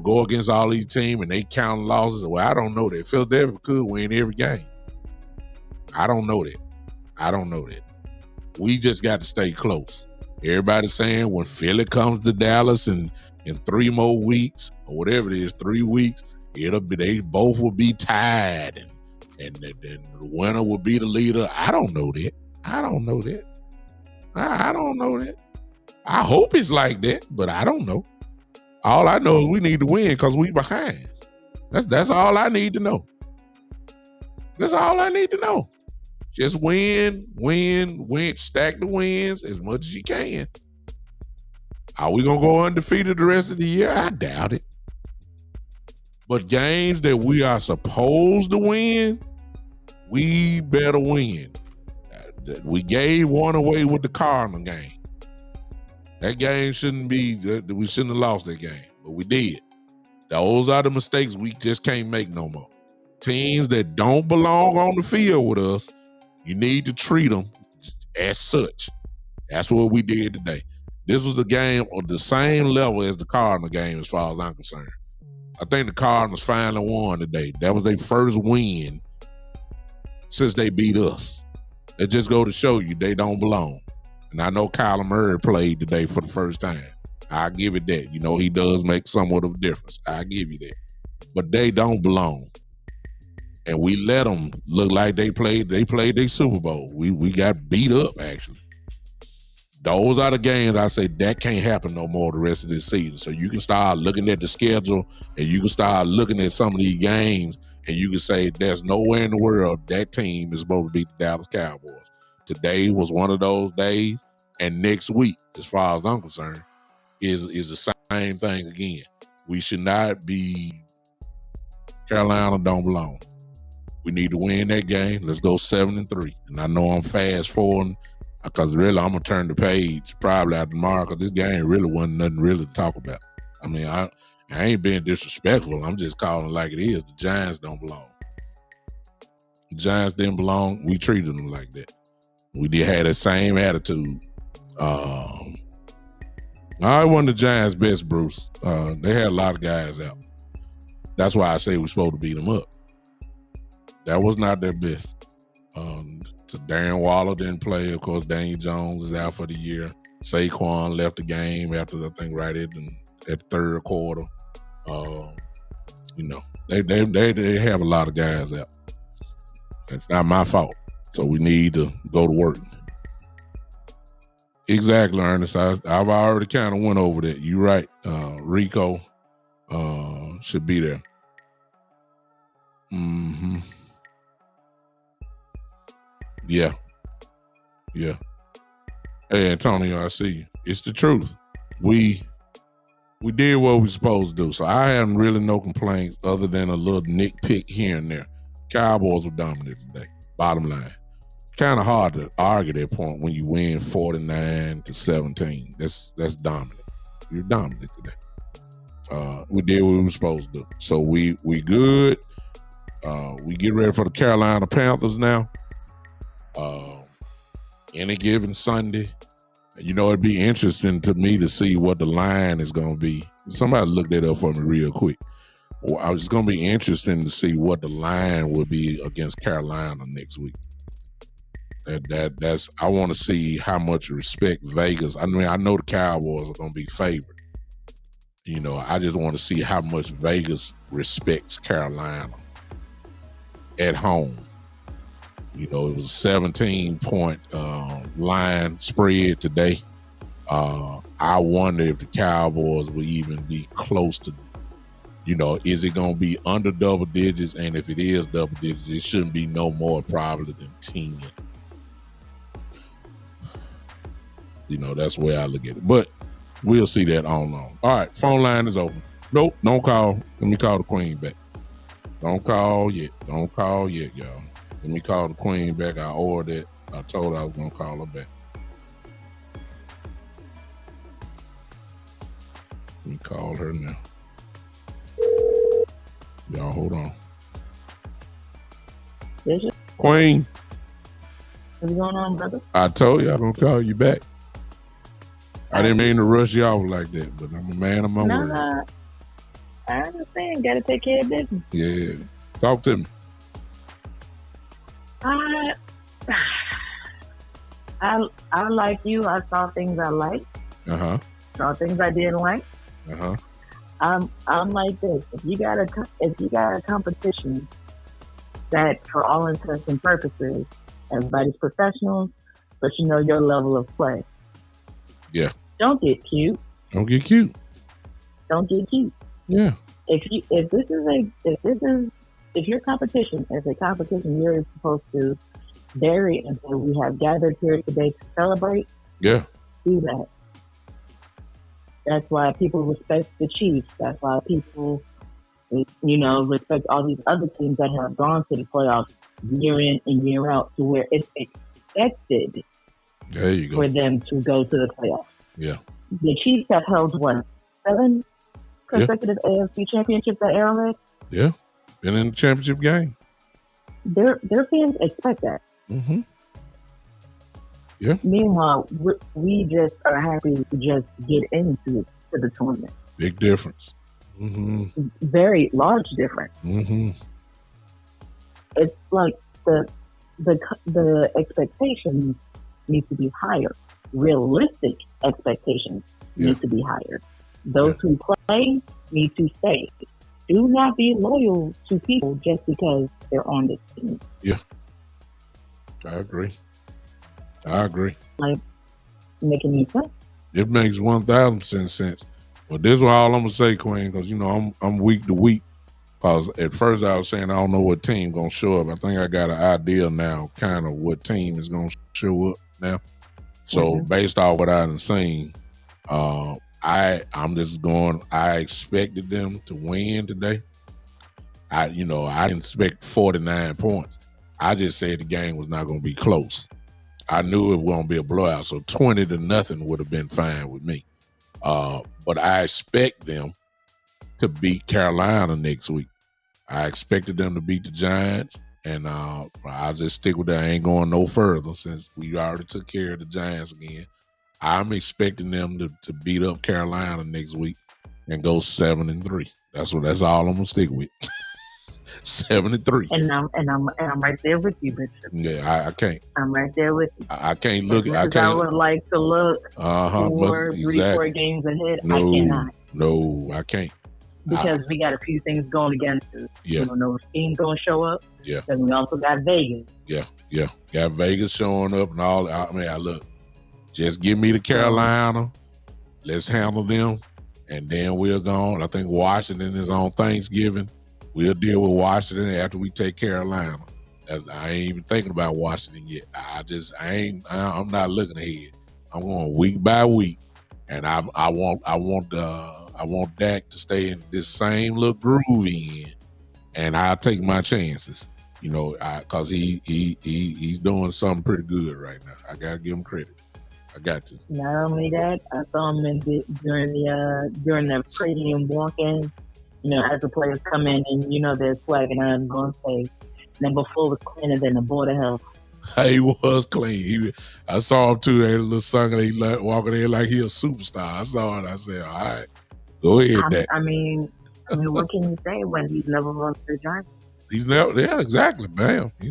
go against all these teams and they count losses. Well, I don't know that. Philadelphia could win every game. I don't know that. We just got to stay close. Everybody's saying when Philly comes to Dallas in 3 more weeks or whatever it is, 3 weeks, they both will be tied and the winner will be the leader. I don't know that. I don't know that. I hope it's like that, but I don't know. All I know is we need to win because we behind. That's all I need to know. That's all I need to know. Just win, stack the wins as much as you can. Are we going to go undefeated the rest of the year? I doubt it. But games that we are supposed to win, we better win. We gave one away with the Cardinal game. That game we shouldn't have lost that game, but we did. Those are the mistakes we just can't make no more. Teams that don't belong on the field with us, you need to treat them as such. That's what we did today. This was the game on the same level as the Cardinal game as far as I'm concerned. I think the Cardinals finally won today. That was their first win since they beat us. It just go to show you they don't belong. And I know Kyler Murray played today for the first time. I give it that. You know, he does make somewhat of a difference. I give you that. But they don't belong. And we let them look like they played their Super Bowl. We got beat up, actually. Those are the games I say that can't happen no more the rest of this season. So you can start looking at the schedule and you can start looking at some of these games and you can say there's nowhere in the world that team is supposed to beat the Dallas Cowboys. Today was one of those days, and next week, as far as I'm concerned, is the same thing again. We should not be Carolina don't belong. We need to win that game. Let's go 7-3. And I know I'm fast forwarding because really I'm gonna turn the page probably after tomorrow because this game really wasn't nothing really to talk about. I mean, I ain't being disrespectful. I'm just calling it like it is. The Giants don't belong. The Giants didn't belong. We treated them like that. We did have the same attitude. I wasn't the Giants' best, Bruce. They had a lot of guys out. That's why I say we're supposed to beat them up. That was not their best. So Darren Waller didn't play. Of course, Daniel Jones is out for the year. Saquon left the game after, I think, right at the third quarter. You know, they have a lot of guys out. It's not my fault. So we need to go to work. Exactly, Ernest. I've already kind of went over that. You're right. Rico should be there. Mm-hmm. Yeah. Hey, Antonio, I see you. It's the truth. We did what we were supposed to do. So I have really no complaints other than a little nitpick here and there. Cowboys were dominant today. Bottom line. Kind of hard to argue that point when you win 49-17. That's dominant. You're dominant today. We did what we were supposed to do. So we good. We get ready for the Carolina Panthers now. Any given Sunday. You know, it'd be interesting to me to see what the line is going to be. Somebody look that up for me real quick. I was going to be interesting to see what the line will be against Carolina next week. That's I want to see how much respect Vegas. I mean, I know the Cowboys are going to be favored. You know, I just want to see how much Vegas respects Carolina at home. You know, it was a 17-point line spread today. I wonder if the Cowboys will even be close to, you know, is it going to be under double digits? And if it is double digits, it shouldn't be no more probably than 10. You know, that's the way I look at it. But we'll see that on. All right, phone line is open. Nope, don't call. Let me call the Queen back. Don't call yet, y'all. Let me call the Queen back. I ordered it. I told her I was going to call her back. Let me call her now. Y'all hold on. Yes, sir. Queen. What's going on, brother? I told you I'm going to call you back. I didn't mean to rush you off like that, but I'm a man of my word. No. I understand. Got to take care of business. Yeah. Talk to me. I like you. I saw things I liked. Saw things I didn't like. I'm like this. If you got a competition that, for all intents and purposes, everybody's professionals, but you know your level of play. Yeah. Don't get cute. Don't get cute. Yeah. If your competition is a competition, you're supposed to Very, and so we have gathered here today to celebrate. Yeah. Do that. That's why people respect the Chiefs. That's why people, respect all these other teams that have gone to the playoffs year in and year out, to where it's expected There you go. for them to go to the playoffs. Yeah. The Chiefs have held 7 consecutive AFC championships at Arrowhead. Yeah. Been in the championship game. Their fans expect that. Mm-hmm. Yeah. Meanwhile, we just are happy to just get into the tournament. Big difference. Mm-hmm. Very large difference. Mm-hmm. It's like the expectations need to be higher. Realistic expectations need to be higher. Those who play need to stay. Do not be loyal to people just because they're on this team. Yeah. I agree. Like, making any sense? It makes 1,000% sense. But this is all I'm gonna say, Queen, because I'm week to week. Because at first I was saying I don't know what team gonna show up. I think I got an idea now, kind of what team is gonna show up now. So based off what I've seen, I'm just going. I expected them to win today. I didn't expect 49 points. I just said the game was not going to be close. I knew it won't be a blowout, so 20-0 would have been fine with me. But I expect them to beat Carolina next week. I expected them to beat the Giants, and I'll just stick with that. I ain't going no further since we already took care of the Giants again. I'm expecting them to beat up Carolina next week and go 7-3. That's all I'm gonna stick with. 7-3. And I'm right there with you, Bishop. Yeah, I can't. I'm right there with you. I can't look. I can't. I would like to look 3-4 games ahead. No, I cannot. No, I can't. Because we got a few things going against us. Yeah. We don't know if team's gonna show up. Yeah. Then we also got Vegas. Yeah. Got Vegas showing up and all. I mean, look. Just give me the Carolina. Let's handle them, and then we're gone. I think Washington is on Thanksgiving. We'll deal with Washington after we take Carolina. I ain't even thinking about Washington yet. I'm not looking ahead. I'm going week by week, and I want Dak to stay in this same little groove in, and I'll take my chances. Because he's doing something pretty good right now. I gotta give him credit. I got to. Not only that, I saw him during the pregame walk-in. As the players come in and they're swagging out and going to say, number 4 was cleaner than the Board of Health. He was clean. I saw him too. That little sucker, he walking in like he a superstar. I saw it. I said, all right, go ahead, Dak. I mean, what can you say when he's never lost to the Giants? He's never, yeah, exactly, man. He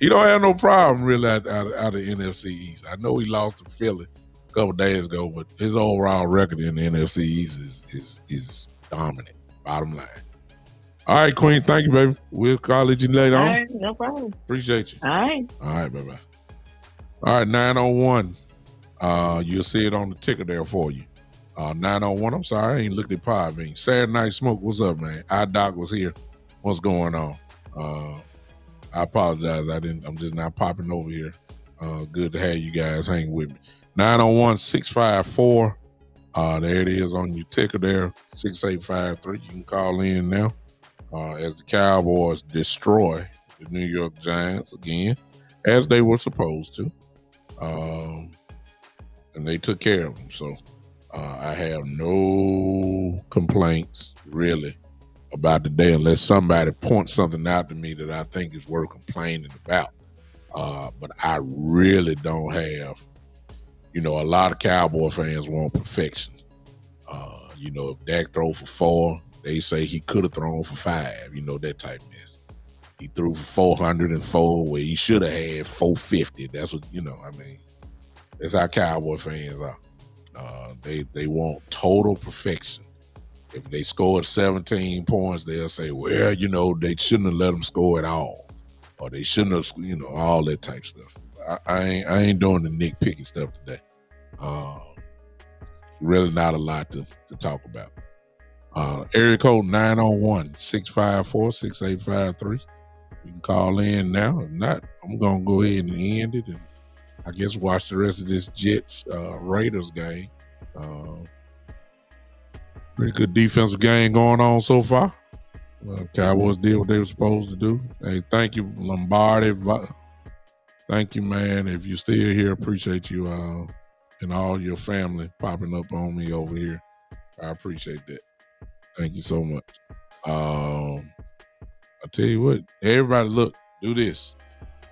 don't have no problem really out of the NFC East. I know he lost to Philly a couple days ago, but his overall record in the NFC East is dominant. Bottom line. All right, Queen. Thank you, baby. We'll call you later on. All right, no problem. Appreciate you. All right. All right, bye-bye. All right, 901. You'll see it on the ticker there for you. 901, I'm sorry, I ain't looked at Podbean. Saturday Night Smoke, what's up, man? iDoc was here. What's going on? I apologize. I'm just not popping over here. Good to have you guys hang with me. 901-654. There it is on your ticker there, 6853. You can call in now as the Cowboys destroy the New York Giants again, as they were supposed to. And they took care of them. So I have no complaints, really, about the day unless somebody points something out to me that I think is worth complaining about. But I really don't have, a lot of Cowboy fans want perfection. If Dak throw for 4, they say he could have thrown for 5, that type of mess. He threw for 404 where he should have had 450. That's what, that's how Cowboy fans are. They want total perfection. If they scored 17 points, they'll say, well, they shouldn't have let them score at all. Or they shouldn't have, all that type stuff. I ain't doing the nitpicky stuff today. Really not a lot to talk about. Area code 901-654-6853. You can call in now. If not, I'm gonna go ahead and end it, and I guess watch the rest of this Jets Raiders game. Pretty good defensive game going on so far. Cowboys did what they were supposed to do. Hey, thank you, Lombardi. Thank you, man. If you're still here, appreciate you and all your family popping up on me over here. I appreciate that. Thank you so much. I tell you what, everybody look, do this.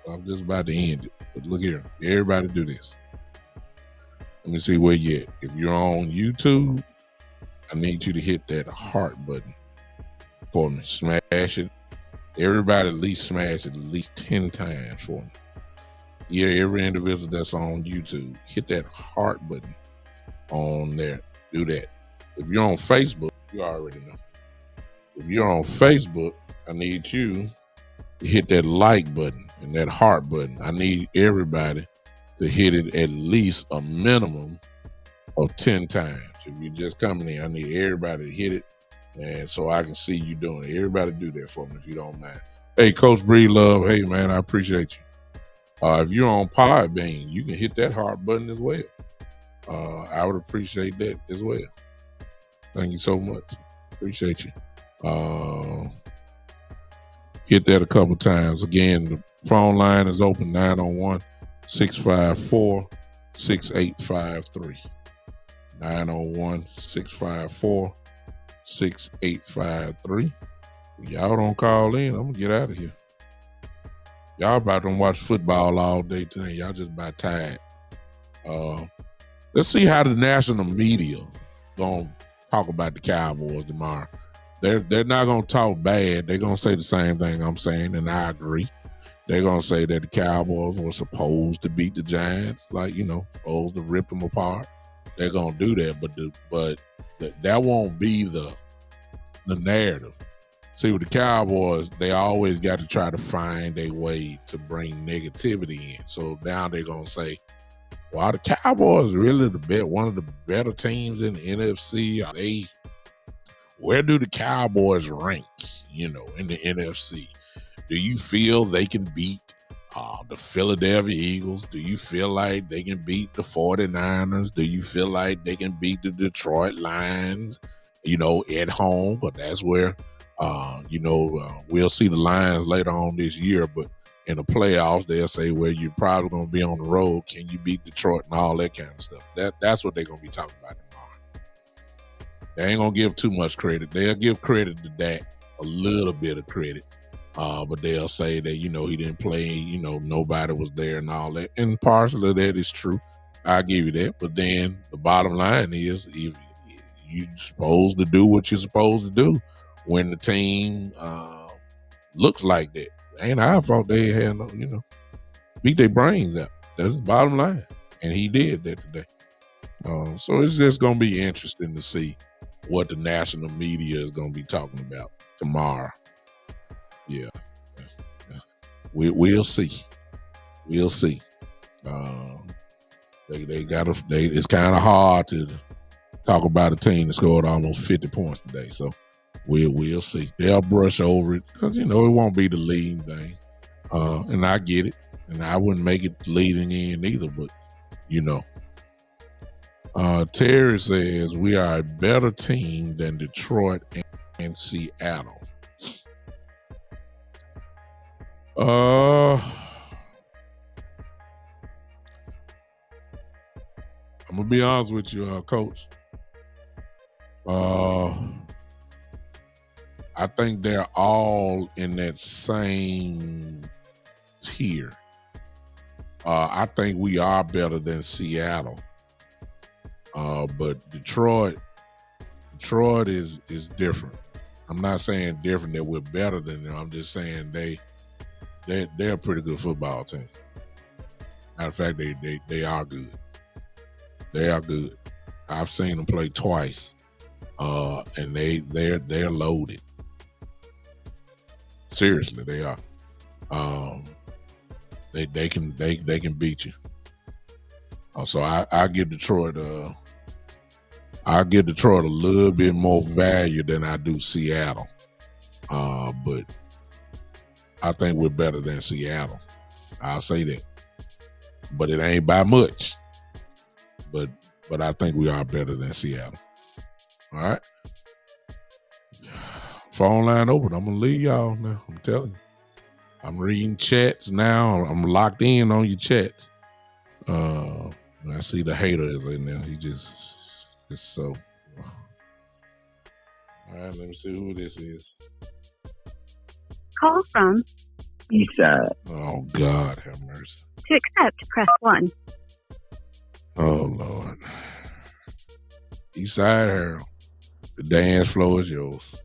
I'm just about to end it, but look here. Everybody do this. Let me see where you at. If you're on YouTube, I need you to hit that heart button for me. Smash it. Everybody at least smash it at least 10 times for me. Yeah, every individual that's on YouTube, hit that heart button on there. Do that. If you're on Facebook, you already know. If you're on Facebook, I need you to hit that like button and that heart button. I need everybody to hit it at least a minimum of 10 times. If you're just coming in, I need everybody to hit it, and so I can see you doing it. Everybody do that for me if you don't mind. Hey, Coach Bree Love. Hey, man, I appreciate you. If you're on Podbean, you can hit that heart button as well. I would appreciate that as well. Thank you so much. Appreciate you. Hit that a couple times. Again, the phone line is open 901-654-6853. 901-654-6853. Y'all don't call in, I'm going to get out of here. Y'all about to watch football all day today. Y'all just about tired. Let's see how the national media going to talk about the Cowboys tomorrow. They're not going to talk bad. They're going to say the same thing I'm saying, and I agree. They're going to say that the Cowboys were supposed to beat the Giants, supposed to rip them apart. They're going to do that, but that won't be the narrative. See, with the Cowboys, they always got to try to find a way to bring negativity in. So now they're going to say, well, the Cowboys really one of the better teams in the NFC. Where do the Cowboys rank, in the NFC? Do you feel they can beat the Philadelphia Eagles? Do you feel like they can beat the 49ers? Do you feel like they can beat the Detroit Lions, at home? But that's where, we'll see the Lions later on this year. But in the playoffs, they'll say, well, you're probably going to be on the road. Can you beat Detroit and all that kind of stuff? That's what they're going to be talking about tomorrow. They ain't going to give too much credit. They'll give credit to Dak, a little bit of credit. But they'll say that, he didn't play, nobody was there and all that. And partially that is true. I'll give you that. But then the bottom line is, if you're supposed to do what you're supposed to do when the team looks like that. Ain't our fault they had beat their brains out. That's the bottom line. And he did that today. So it's just going to be interesting to see what the national media is going to be talking about tomorrow. Yeah. We'll see. We'll see. It's kind of hard to talk about a team that scored almost 50 points today. So we'll see. They'll brush over it because, it won't be the leading thing. And I get it. And I wouldn't make it leading in either, but, Terry says we are a better team than Detroit and Seattle. I'm gonna be honest with you, Coach. I think they're all in that same tier. I think we are better than Seattle. But Detroit is different. I'm not saying different that we're better than them. I'm just saying they're a pretty good football team. Matter of fact, they are good. They are good. I've seen them play twice, and they're loaded. Seriously, they are. They can beat you. So I give Detroit a little bit more value than I do Seattle. But I think we're better than Seattle. I'll say that. But it ain't by much. But I think we are better than Seattle. All right. Phone line open. I'm going to leave y'all now. I'm telling you. I'm reading chats now. I'm locked in on your chats. I see the hater is in there. He just so. All right, let me see who this is. Call from Eastside. Oh, God, have mercy. to accept, press 1. Oh, Lord. Eastside Harold. The dance floor is yours.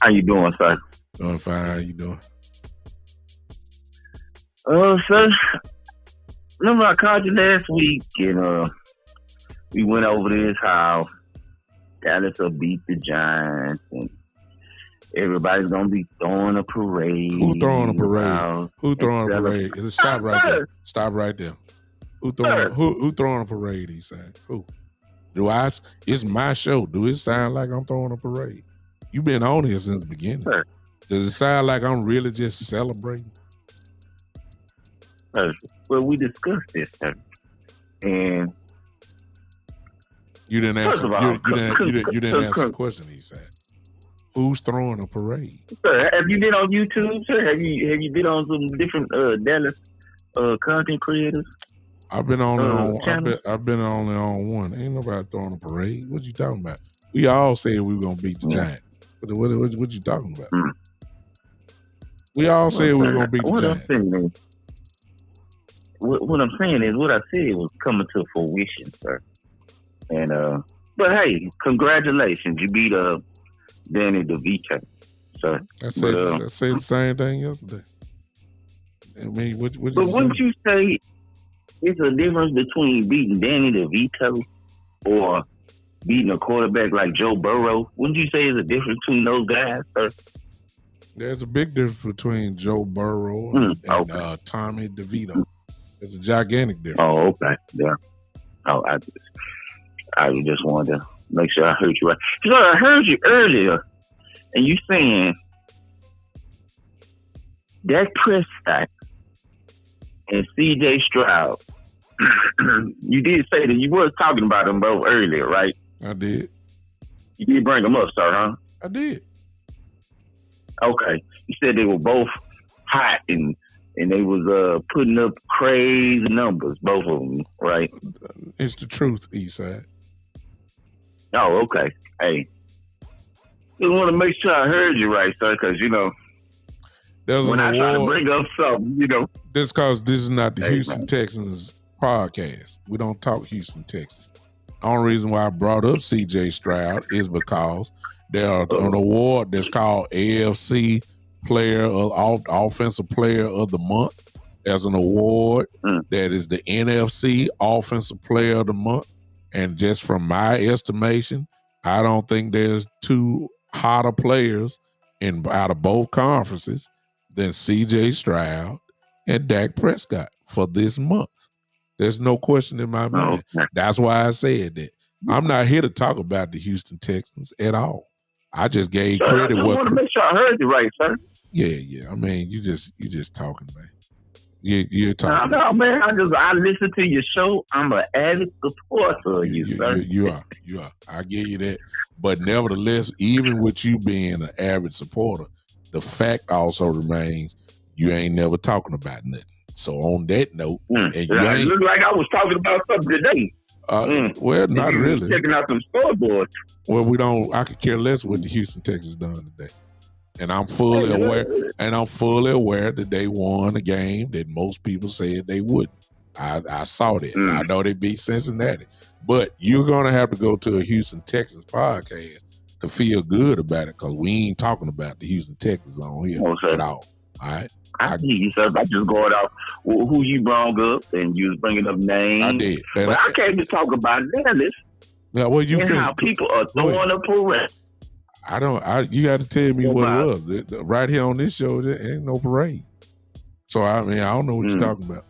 How you doing, sir? Doing fine. How you doing? Sir, remember I called you last week and we went over this how Dallas will beat the Giants and everybody's gonna be throwing a parade. Who throwing a parade? Who throwing a parade? Stop right there. Stop right there. Who throwing a parade? He said. Who? It's my show. Do it sound like I'm throwing a parade? You've been on here since the beginning. Sir. Does it sound like I'm really just celebrating? Sir, well, we discussed this, sir, and you didn't answer. All, you didn't answer the question. He said, "Who's throwing a parade?" Sir, have you been on YouTube, sir? Have you been on some different Dallas content creators? I've been on. I've been only on one. Ain't nobody throwing a parade. What you talking about? We all said we were gonna beat the Giants. What you talking about? We all said we were gonna beat the Giants. What I'm saying is what I said was coming to fruition, sir. And but hey, congratulations, you beat Danny DeVito, sir. I said the same thing yesterday. I mean, what but wouldn't you say it's a difference between beating Danny DeVito or beating a quarterback like Joe Burrow? Wouldn't you say there's a difference between those guys, sir? There's a big difference between Joe Burrow and Tommy DeVito. It's a gigantic difference. Oh, okay. Yeah. Oh, I just wanted to make sure I heard you right. So I heard you earlier, and you saying Dak Prescott and C.J. Stroud. You did say that you was talking about them both earlier, right? I did. You did bring them up, sir, huh? I did. Okay. You said they were both hot and they was putting up crazy numbers, both of them, right? It's the truth, Eastside. Oh, okay. Hey, just want to make sure I heard you right, sir, because there's when an I try to award. bring up something, This because this is not the Houston Texans podcast. We don't talk Houston Texans. The only reason why I brought up C.J. Stroud is because there's an award that's called AFC Offensive Player of the Month. There's an award that is the NFC Offensive Player of the Month. And just from my estimation, I don't think there's two hotter players out of both conferences than C.J. Stroud and Dak Prescott for this month. There's no question in my mind. That's why I said that. I'm not here to talk about the Houston Texans at all. I just gave credit. I want to make sure I heard you right, sir. Yeah. I mean, you just talking, man. You're talking. No, man. I listen to your show. I'm an avid supporter of you, sir. You are. I give you that. But nevertheless, even with you being an avid supporter, the fact also remains you ain't never talking about nothing. So on that note, and you ain't. It looked like I was talking about something today. Well, not really. Checking out some scoreboards. Well, I could care less what the Houston Texans done today. And I'm fully aware that they won a game that most people said they wouldn't. I saw that. I know they beat Cincinnati. But you're going to have to go to a Houston Texans podcast to feel good about it because we ain't talking about the Houston Texans on here at all. All right? I see you, sir. I just going off who you brought up and you was bringing up names. I did. But I came to talk about Dallas. Yeah, well, you and how people are throwing a parade. You got to tell me what it was. Right here on this show, there ain't no parade. So, I don't know what you're talking about.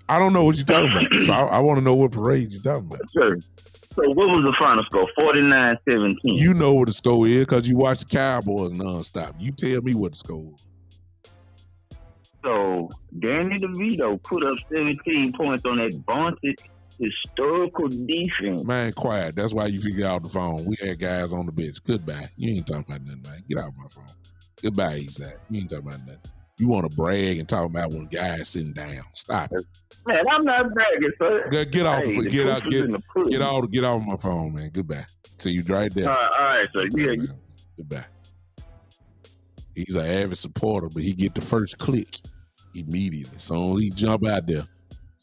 I don't know what you're talking about. So, I want to know what parade you're talking about. Sure. So what was the final score? 49-17. You know what the score is because you watch the Cowboys nonstop. You tell me what the score is. So Danny DeVito put up 17 points on that vaunted historical defense. Man, quiet. That's why you figure out the phone. We had guys on the bench. Goodbye. You ain't talking about nothing, man. Get out of my phone. Goodbye, Eastside. You ain't talking about nothing. You want to brag and talk about when guys sitting down. Stop it. Man, I'm not bragging, sir. Get off Hey, get off my phone, man. Goodbye. So you right there. All right, so yeah. Goodbye. He's an avid supporter, but he get the first click immediately. So he jump out there.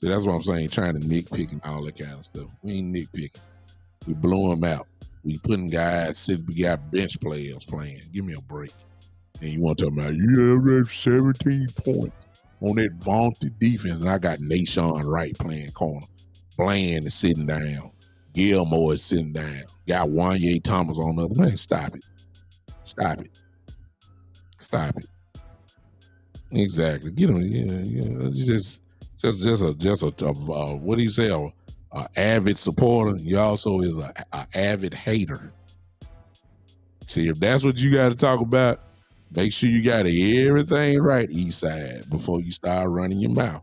So that's what I'm saying, trying to nitpick and all that kind of stuff. We ain't nitpicking. We blow him out. We putting guys, we got bench players playing. Give me a break. And you want to talk about, you have 17 points on that vaunted defense. And I got Nashawn Wright playing corner. Bland is sitting down. Gilmore is sitting down. Got Wanye Thomas on the other. Man, stop it. Stop it. Stop it. Exactly. Get him. Yeah. Just a what do you say? A avid supporter. He also is a avid hater. See, if that's what you got to talk about, make sure you got everything right, Eastside, before you start running your mouth.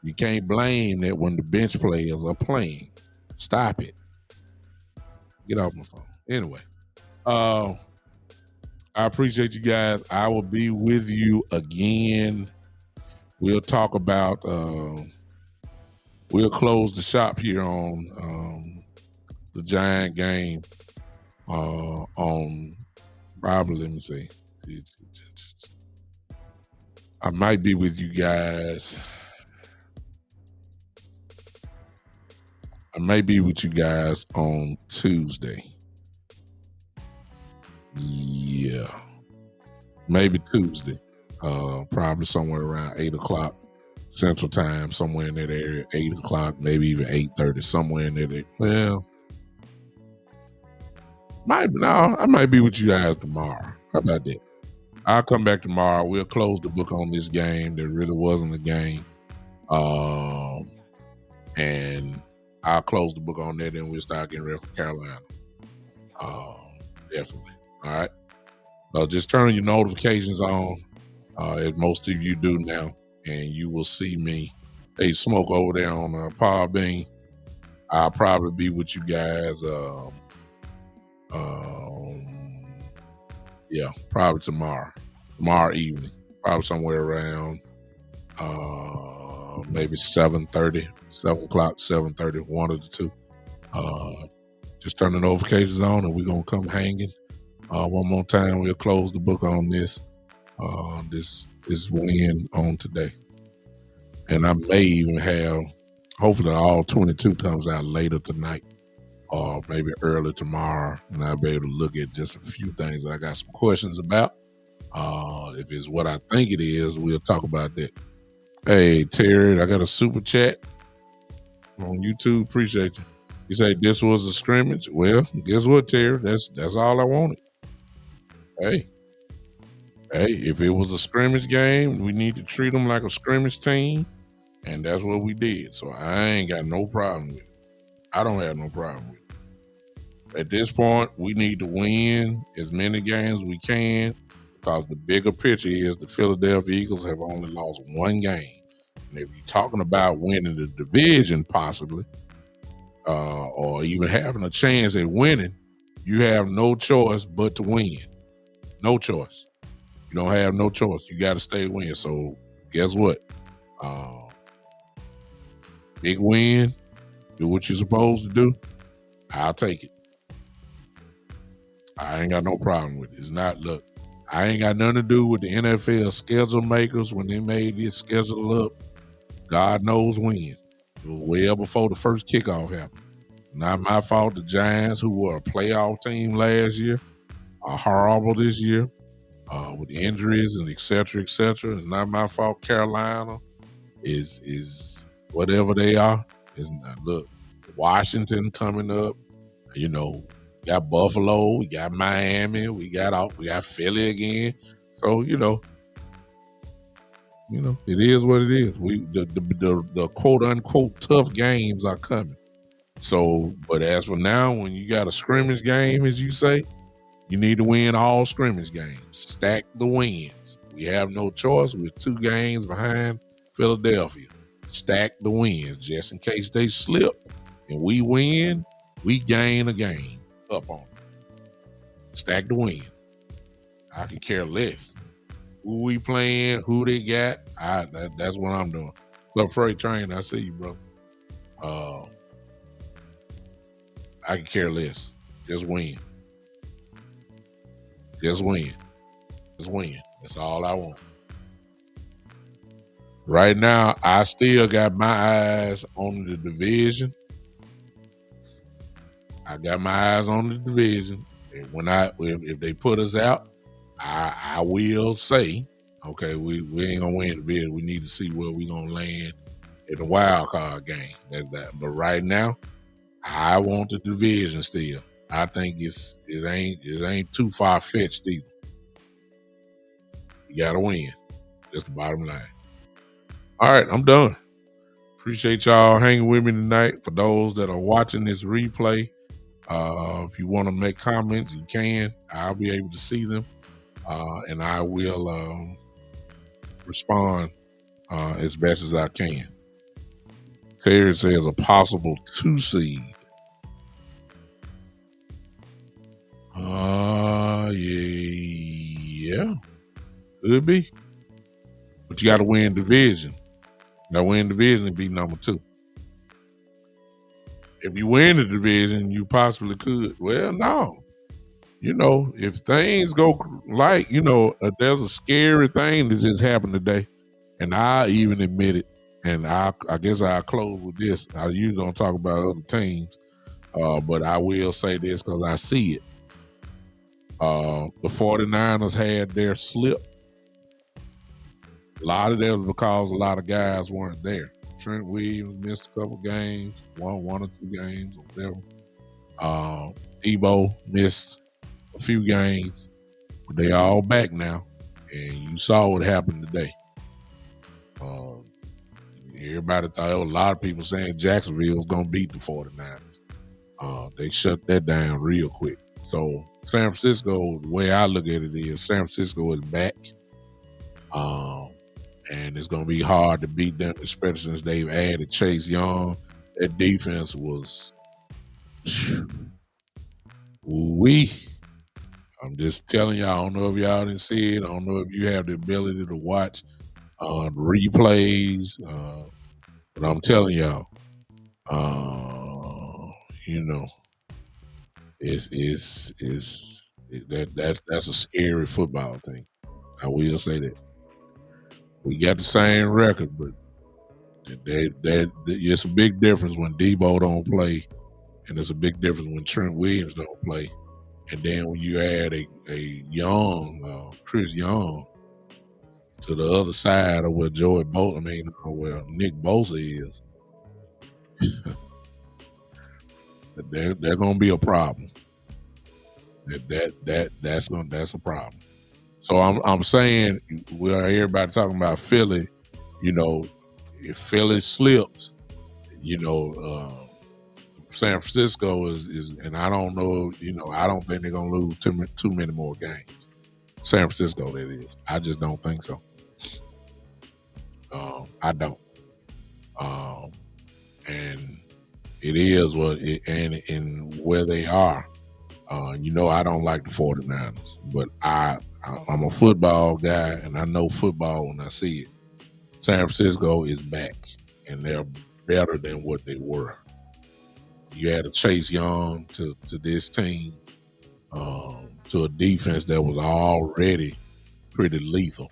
You can't blame that when the bench players are playing. Stop it. Get off my phone. Anyway, I appreciate you guys. I will be with you again. We'll talk about, we'll close the shop here on the Giant game on probably, let me see. I might be with you guys. I may be with you guys on Tuesday. Yeah. Maybe Tuesday. Probably somewhere around 8 o'clock Central Time, somewhere in that area. 8 o'clock, maybe even 8:30, somewhere in that area. Well, I might be with you guys tomorrow. How about that? I'll come back tomorrow. We'll close the book on this game. There really wasn't a game. And I'll close the book on that, and we'll start getting ready for Carolina. Definitely. All right. Just turn your notifications on, as most of you do now, and you will see me. Hey, Smoke over there on Podbean. I'll probably be with you guys. Yeah, probably tomorrow evening, probably somewhere around maybe 7:30, 7 o'clock, 7:30, one of the two. Just turn the notifications on, and we're gonna come hanging. One more time, we'll close the book on this win on today, and I may even have, hopefully, all 22 comes out later tonight, or maybe early tomorrow, and I'll be able to look at just a few things that I got some questions about. If it's what I think it is, we'll talk about that. Hey, Terry, I got a super chat on YouTube. Appreciate you. You say this was a scrimmage? Well, guess what, Terry? That's all I wanted. Hey, if it was a scrimmage game, we need to treat them like a scrimmage team, and that's what we did. So I ain't got no problem with it. I don't have no problem with it. At this point, we need to win as many games as we can, because the bigger picture is the Philadelphia Eagles have only lost one game. And if you're talking about winning the division possibly, or even having a chance at winning, you have no choice but to win. No choice. You don't have no choice. You got to stay win. So guess what? Big win. Do what you're supposed to do. I'll take it. I ain't got no problem with it. It's not, look, I ain't got nothing to do with the NFL schedule makers when they made this schedule up. God knows when. It was well before the first kickoff happened. Not my fault. The Giants, who were a playoff team last year, are horrible this year with injuries and et cetera, et cetera. It's not my fault. Carolina is whatever they are. It's not, look, Washington coming up, you know, got Buffalo, we got Miami, we got Philly again. So, you know, it is what it is. The quote unquote tough games are coming. So, but as for now, when you got a scrimmage game, as you say, you need to win all scrimmage games. Stack the wins. We have no choice. We're 2 games behind Philadelphia. Stack the wins just in case they slip and we win. We gain a game up on them. Stack the win. I can care less who we playing, who they got. That's what I'm doing. Look, Freight Train, I see you, brother. I can care less. Just win. Just win. Just win. That's all I want. Right now, I still got my eyes on the division. I got my eyes on the division. And if they put us out, I will say, okay, we ain't gonna win the division. We need to see where we gonna land in the wild card game. But right now, I want the division still. I think it ain't too far fetched either. You gotta win. That's the bottom line. All right, I'm done. Appreciate y'all hanging with me tonight. For those that are watching this replay, if you want to make comments, you can. I'll be able to see them, and I will respond as best as I can. Terry says a possible 2 seed. Yeah, could be. But you got to win division. You got to win division and be number 2. If you win the division, you possibly could. Well, no. If things go like, there's a scary thing that just happened today, and I even admit it, and I guess I'll close with this. I usually don't talk about other teams, but I will say this because I see it. The 49ers had their slip. A lot of that was because a lot of guys weren't there. Trent Williams missed a couple games, one or 2 games or whatever. Debo missed a few games, but they all back now, and you saw what happened today. Everybody thought, a lot of people saying Jacksonville was going to beat the 49ers. They shut that down real quick. So San Francisco, the way I look at it is San Francisco is back. And it's going to be hard to beat them, especially since they've added Chase Young. That defense was I'm just telling y'all, I don't know if y'all didn't see it. I don't know if you have the ability to watch replays. But I'm telling y'all, that's a scary football thing. I will say that. We got the same record, but it's a big difference when Debo don't play, and it's a big difference when Trent Williams don't play. And then when you add a young Chris Young to the other side of where where Nick Bosa is, they're gonna be a problem. That's a problem. So I'm saying, where everybody talking about Philly, if Philly slips, San Francisco is, and I don't know, I don't think they're gonna lose too many more games. San Francisco, that is. I just don't think so. I don't. And it is and where they are. I don't like the 49ers, but I'm a football guy, and I know football when I see it. San Francisco is back, and they're better than what they were. You had to Chase Young to this team, to a defense that was already pretty lethal.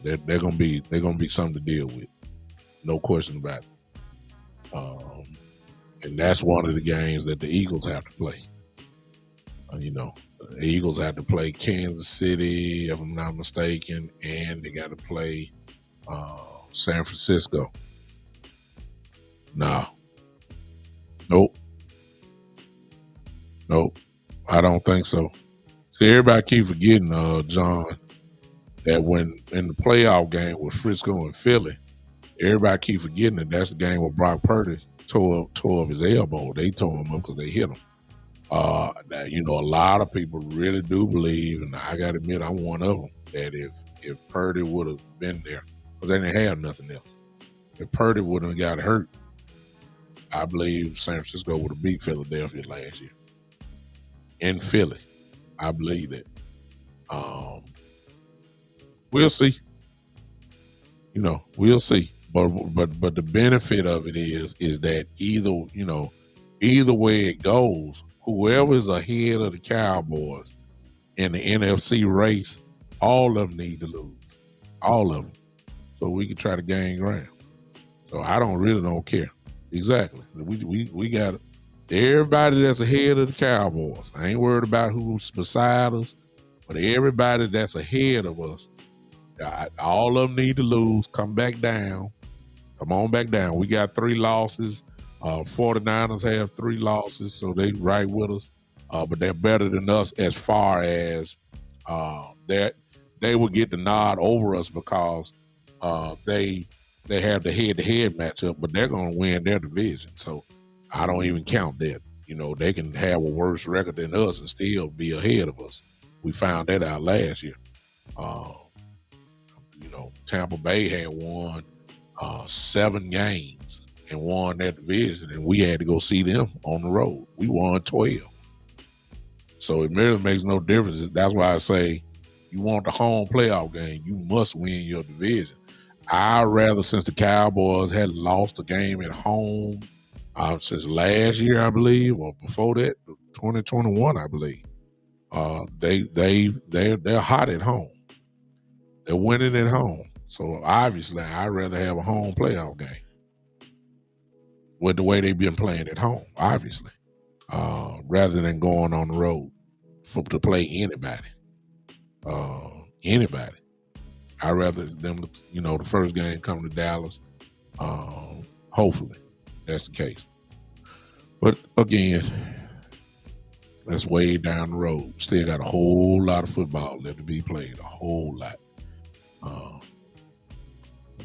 They're gonna be something to deal with, no question about it. And that's one of the games that the Eagles have to play. The Eagles have to play Kansas City, if I'm not mistaken, and they got to play San Francisco. Nope. I don't think so. See, everybody keep forgetting, John, that when in the playoff game with Frisco and Philly, everybody keep forgetting that that's the game where Brock Purdy tore up his elbow. They tore him up because they hit him. Now, a lot of people really do believe, and I got to admit I'm one of them, that if Purdy would have been there, because they didn't have nothing else, if Purdy wouldn't have got hurt, I believe San Francisco would have beat Philadelphia last year. In Philly, I believe that. We'll see. We'll see. But the benefit of it is that either way it goes, whoever's ahead of the Cowboys in the NFC race, all of them need to lose. All of them. So we can try to gain ground. So I don't care. Exactly. We got everybody that's ahead of the Cowboys. I ain't worried about who's beside us, but everybody that's ahead of us, all of them need to lose. Come back down. Come on back down. We got 3 losses. 49ers have 3 losses, so they right with us. But they're better than us as far as they will get the nod over us because they have the head-to-head matchup, but they're going to win their division. So I don't even count that. They can have a worse record than us and still be ahead of us. We found that out last year. Tampa Bay had won 7 games and won that division, and we had to go see them on the road. We won 12. So it really makes no difference. That's why I say you want the home playoff game, you must win your division. I'd rather, since the Cowboys had lost a game at home since last year, I believe, or before that, 2021, I believe, they're hot at home. They're winning at home. So obviously, I'd rather have a home playoff game with the way they've been playing at home, obviously, rather than going on the road to play anybody. Anybody. I'd rather them, the first game come to Dallas. Hopefully, that's the case. But again, that's way down the road. Still got a whole lot of football left to be played. A whole lot.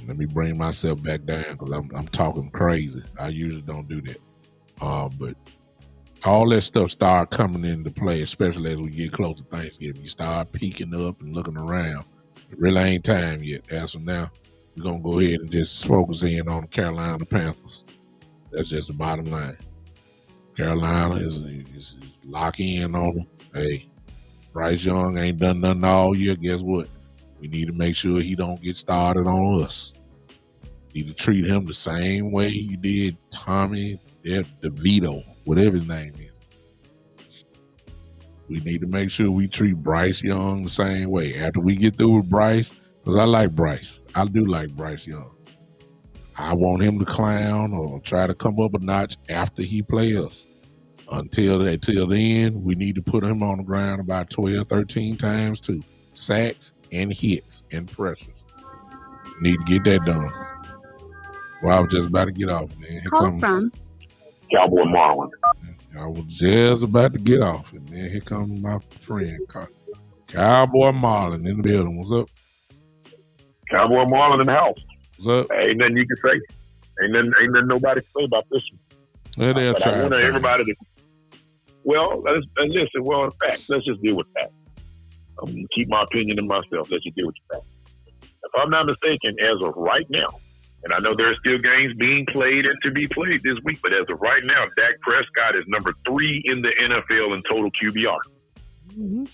Let me bring myself back down because I'm talking crazy. I usually don't do that. But all that stuff start coming into play, especially as we get close to Thanksgiving. You start peeking up and looking around. It really ain't time yet. As of now, we're going to go ahead and just focus in on the Carolina Panthers. That's just the bottom line. Carolina is lock in on them. Hey, Bryce Young ain't done nothing all year. Guess what? We need to make sure he don't get started on us. Need to treat him the same way you did Tommy DeVito, whatever his name is. We need to make sure we treat Bryce Young the same way. After we get through with Bryce, because I like Bryce. I do like Bryce Young. I want him to clown or try to come up a notch after he plays us. Until then, we need to put him on the ground about 12, 13 times too. Sacks and hits and pressures. Need to get that done. Well, I was just about to get off, man. Call from Cowboy Marlin. I was just about to get off, and then here comes my friend, Cowboy Marlin in the building. What's up? Cowboy Marlin in the house. What's up? Ain't nothing you can say. Ain't nothing nobody can say about this one. But I want everybody to. Well, listen. Well, in fact, let's just deal with that. I'm gonna keep my opinion to myself. Let's just deal with that. If I'm not mistaken, as of right now, and I know there are still games being played and to be played this week, but as of right now, Dak Prescott is number 3 in the NFL in total QBR. Mm-hmm.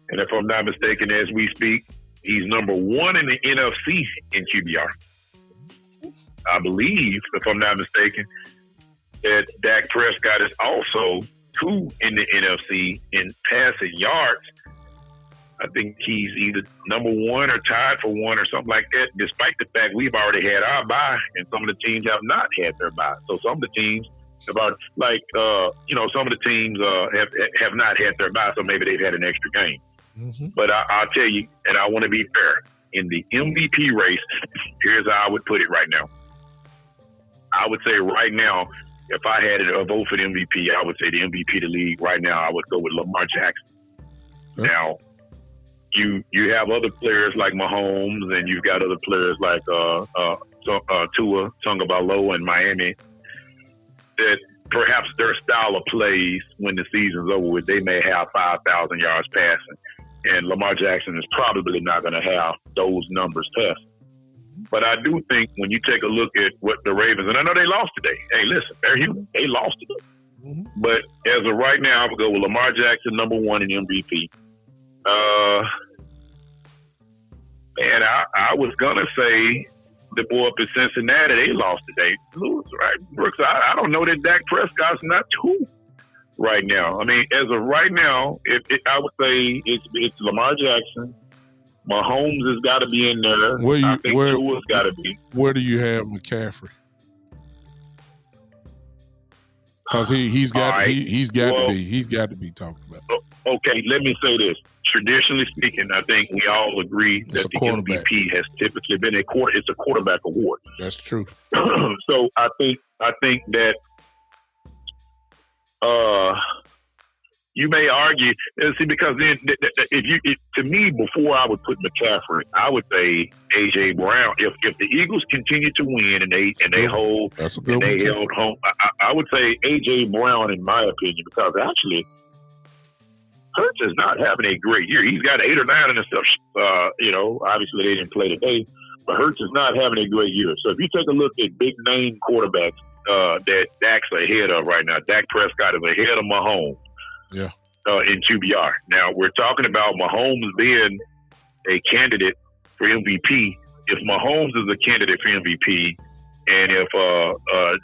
And if I'm not mistaken, as we speak, he's number 1 in the NFC in QBR. I believe, if I'm not mistaken, that Dak Prescott is also 2 in the NFC in passing yards. I think he's either number 1 or tied for 1 or something like that, despite the fact we've already had our bye and some of the teams have not had their bye. So some of the teams, some of the teams have not had their bye, so maybe they've had an extra game. Mm-hmm. But I'll tell you, and I want to be fair, in the MVP race, here's how I would put it right now. I would say right now, if I had a vote for the MVP, I would say the MVP of the league right now, I would go with Lamar Jackson. Okay. Now, you have other players like Mahomes, and you've got other players like Tua Tagovailoa in Miami, that perhaps their style of plays when the season's over with, they may have 5,000 yards passing. And Lamar Jackson is probably not going to have those numbers passing. But I do think when you take a look at what the Ravens, and I know they lost today. Hey, listen, they're human. They lost today. Mm-hmm. But as of right now, I would go with Lamar Jackson, number one in MVP. And I was going to say the boy up in Cincinnati, they lost today. Lose, right? Brooks, I don't know that Dak Prescott's not two right now. I mean, as of right now, I would say it's Lamar Jackson. Mahomes has got to be in there. I think Tua's got to be. Where do you have McCaffrey? Because he's got to be talked about. Okay, let me say this. Traditionally speaking, I think we all agree that the MVP has typically been it's a quarterback award. That's true. So I think that you may argue, because then to me, before I would put McCaffrey, I would say AJ Brown. If the Eagles continue to win and they held home, I would say AJ Brown, in my opinion, because actually Hurts is not having a great year. He's got 8 or 9 interceptions. Obviously they didn't play today, but Hurts is not having a great year. So if you take a look at big name quarterbacks that Dak's ahead of right now, Dak Prescott is ahead of Mahomes. Yeah. In QBR. Now we're talking about Mahomes being a candidate for MVP. If Mahomes is a candidate for MVP, and if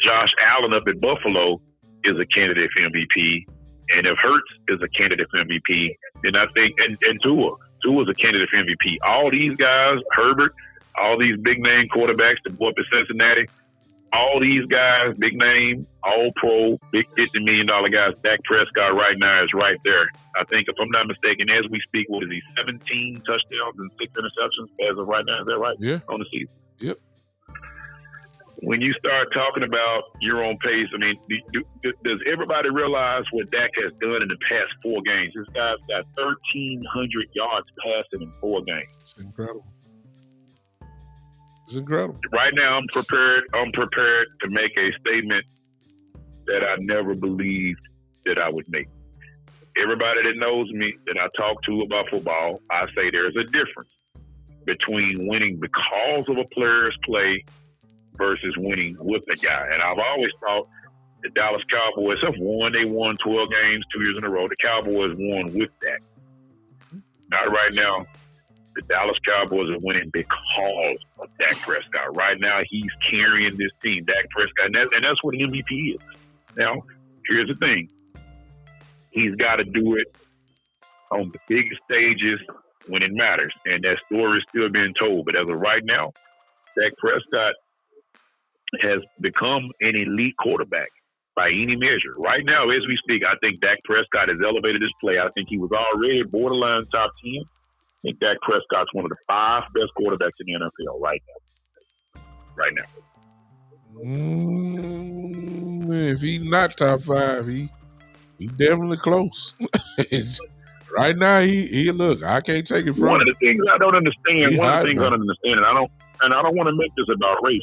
Josh Allen up at Buffalo is a candidate for MVP, and if Hurts is a candidate for MVP, then I think and Tua's a candidate for MVP. All these guys, Herbert, all these big name quarterbacks that go up at Cincinnati, all these guys, big name, all pro, big $50 million guys, Dak Prescott right now is right there. I think, if I'm not mistaken, as we speak, what is he, 17 touchdowns and 6 interceptions as of right now? Is that right? Yeah. On the season? Yep. When you start talking about your own pace, I mean, does everybody realize what Dak has done in the past 4 games? This guy's got 1,300 yards passing in 4 games. It's incredible. It's incredible. Right now, I'm prepared to make a statement that I never believed that I would make. Everybody that knows me, that I talk to about football, I say there's a difference between winning because of a player's play versus winning with the guy. And I've always thought the Dallas Cowboys have won. They won 12 games 2 years in a row. The Cowboys won with that. Not right now. The Dallas Cowboys are winning because of Dak Prescott. Right now, he's carrying this team, Dak Prescott, and that's what an MVP is. Now, here's the thing. He's got to do it on the biggest stages when it matters, and that story is still being told. But as of right now, Dak Prescott has become an elite quarterback by any measure. Right now, as we speak, I think Dak Prescott has elevated his play. I think he was already borderline top 10. I think Dak Prescott's one of the 5 best quarterbacks in the NFL right now. If he's not top 5, he definitely close. Right now, he look. I can't take it from one of the things I don't understand. And I don't want to make this about race.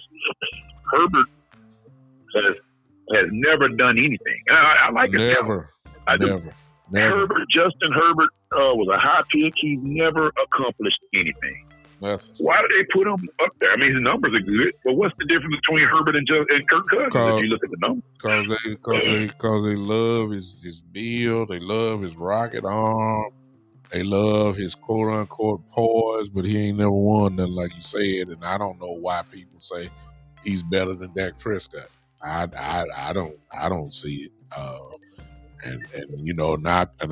Herbert has never done anything. I like it. Never. Justin Herbert was a high pick. He's never accomplished anything. Why do they put him up there? I mean, his numbers are good, but what's the difference between Herbert and Kirk Cousins if you look at the numbers? Because they love his build, they love his rocket arm, they love his quote unquote poise, but he ain't never won nothing like you said, and I don't know why people say he's better than Dak Prescott. I don't see it. And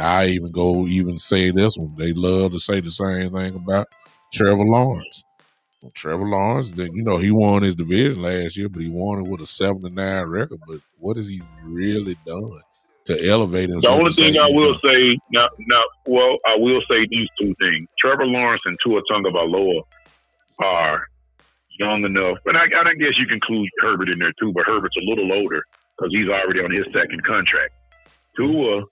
I even say this one. They love to say the same thing about Trevor Lawrence. Well, Trevor Lawrence, he won his division last year, but he won it with a 7-9 record. But what has he really done to elevate himself? The only thing I will say I will say these 2 things. Trevor Lawrence and Tua Tagovailoa are young enough, and I guess you can include Herbert in there too. But Herbert's a little older because he's already on his 2nd contract. Tua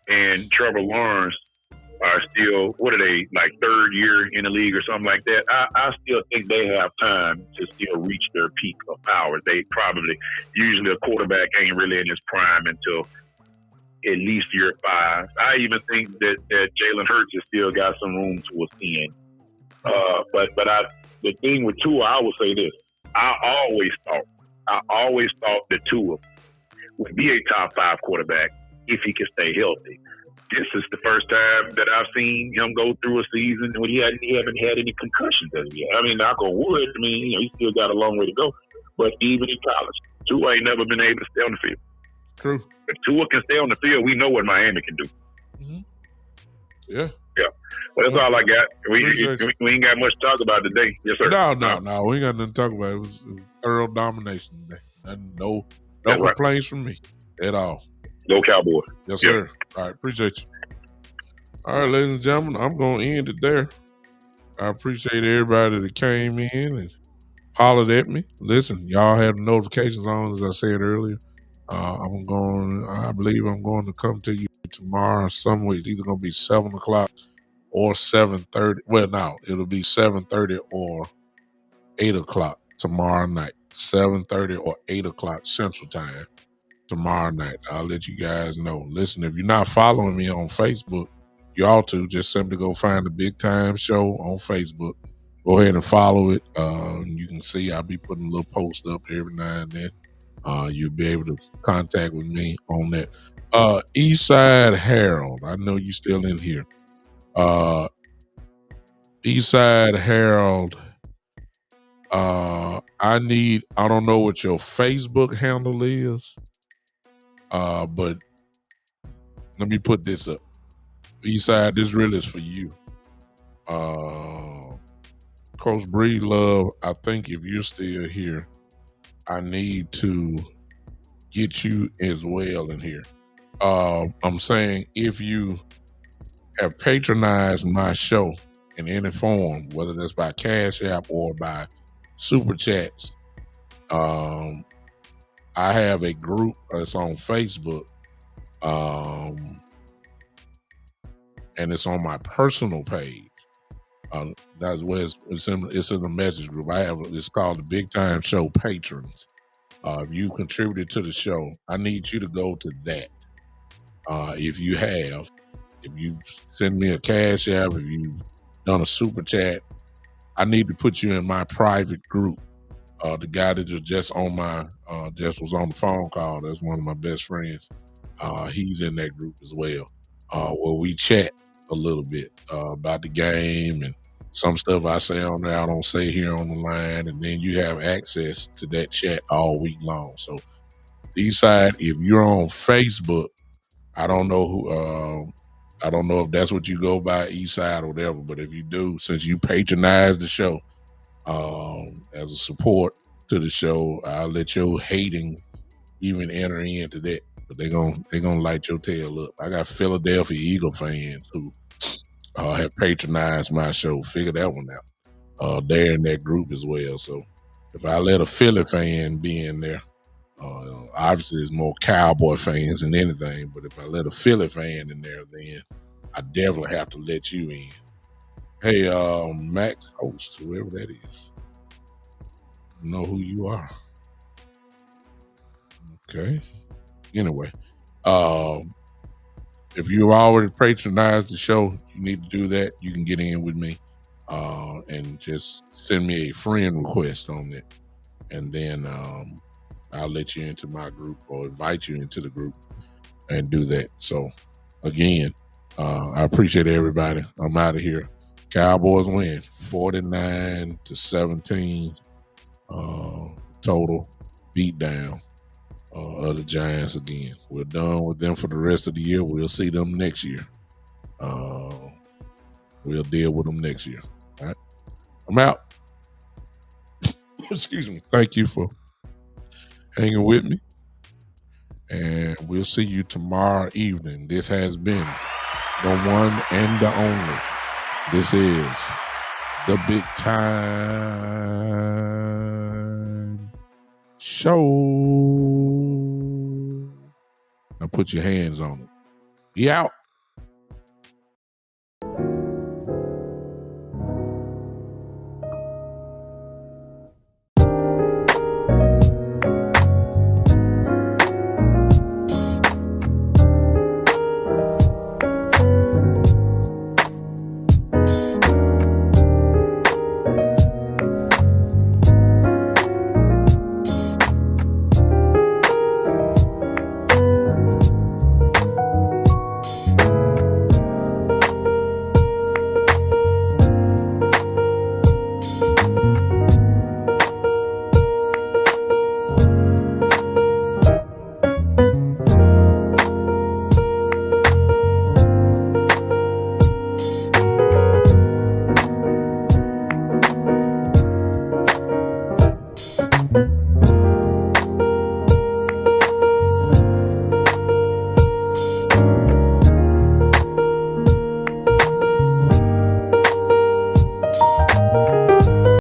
and Trevor Lawrence are still, what are they, like third year in the league or something like that. I still think they have time to still reach their peak of power. They probably, usually a quarterback ain't really in his prime until at least year 5. I even think that Jalen Hurts has still got some room to ascend. But the thing with Tua, I will say this. I always thought that Tua would be a top 5 quarterback if he could stay healthy. This is the first time that I've seen him go through a season when he haven't had any concussions as yet. I mean, knock on wood. I mean, he still got a long way to go. But even in college, Tua ain't never been able to stay on the field. True. If Tua can stay on the field, we know what Miami can do. Mm-hmm. Yeah. Well, that's all I got. We ain't got much to talk about today. Yes, sir. No. We ain't got nothing to talk about. It was thorough domination today. No complaints from me at all. Go Cowboys. Yes, sir. All right. Appreciate you. All right, ladies and gentlemen, I'm going to end it there. I appreciate everybody that came in and hollered at me. Listen, y'all have the notifications on, as I said earlier. I believe I'm going to come to you tomorrow somewhere. It's either going to be 7 o'clock or 7:30. Well, no, it'll be 7:30 or 8 o'clock tomorrow night. 7:30 or 8 o'clock Central Time tomorrow night. I'll let you guys know. Listen, if you're not following me on Facebook, you ought to. Just simply go find the Big Time Show on Facebook. Go ahead and follow it. You can see I'll be putting a little post up every now and then. You'll be able to contact with me on that. Eastside Harold, I know you still in here. Eastside Harold, I don't know what your Facebook handle is, but let me put this up. Eastside, this really is for you. Coach Bree Love, I think if you're still here, I need to get you as well in here. I'm saying if you have patronized my show in any form, whether that's by Cash App or by Super Chats, I have a group that's on Facebook, and it's on my personal page. That's where it's in the message group. It's called the Big Time Show Patrons. If you contributed to the show, I need you to go to that. If you send me a Cash App, if you've done a Super Chat, I need to put you in my private group. The guy that was just on the phone call, that's one of my best friends. He's in that group as well, where we chat a little bit about the game and some stuff I say on there I don't say here on the line, and then you have access to that chat all week long. So Eastside, if you're on Facebook, I don't know if that's what you go by, Eastside or whatever, but if you do, since you patronize the show as a support to the show, I'll let your hating even enter into that. But they're gonna light your tail up. I got Philadelphia Eagle fans who have patronized my show. Figure that one out. They're in that group as well. So if I let a Philly fan be in there, obviously there's more Cowboy fans than anything, but if I let a Philly fan in there, then I definitely have to let you in. Hey, Max Host, whoever that is, you know who you are. Okay. Anyway, if you've already patronized the show, you need to do that. You can get in with me and just send me a friend request on it. And then I'll let you into my group or invite you into the group and do that. So, again, I appreciate everybody. I'm out of here. Cowboys win 49-17 total beatdown of the Giants again. We're done with them for the rest of the year. We'll see them next year. We'll deal with them next year. All right. I'm out. Excuse me. Thank you for hanging with me. And we'll see you tomorrow evening. This has been the one and the only. This is the Big Time Show. Now put your hands on it. He out.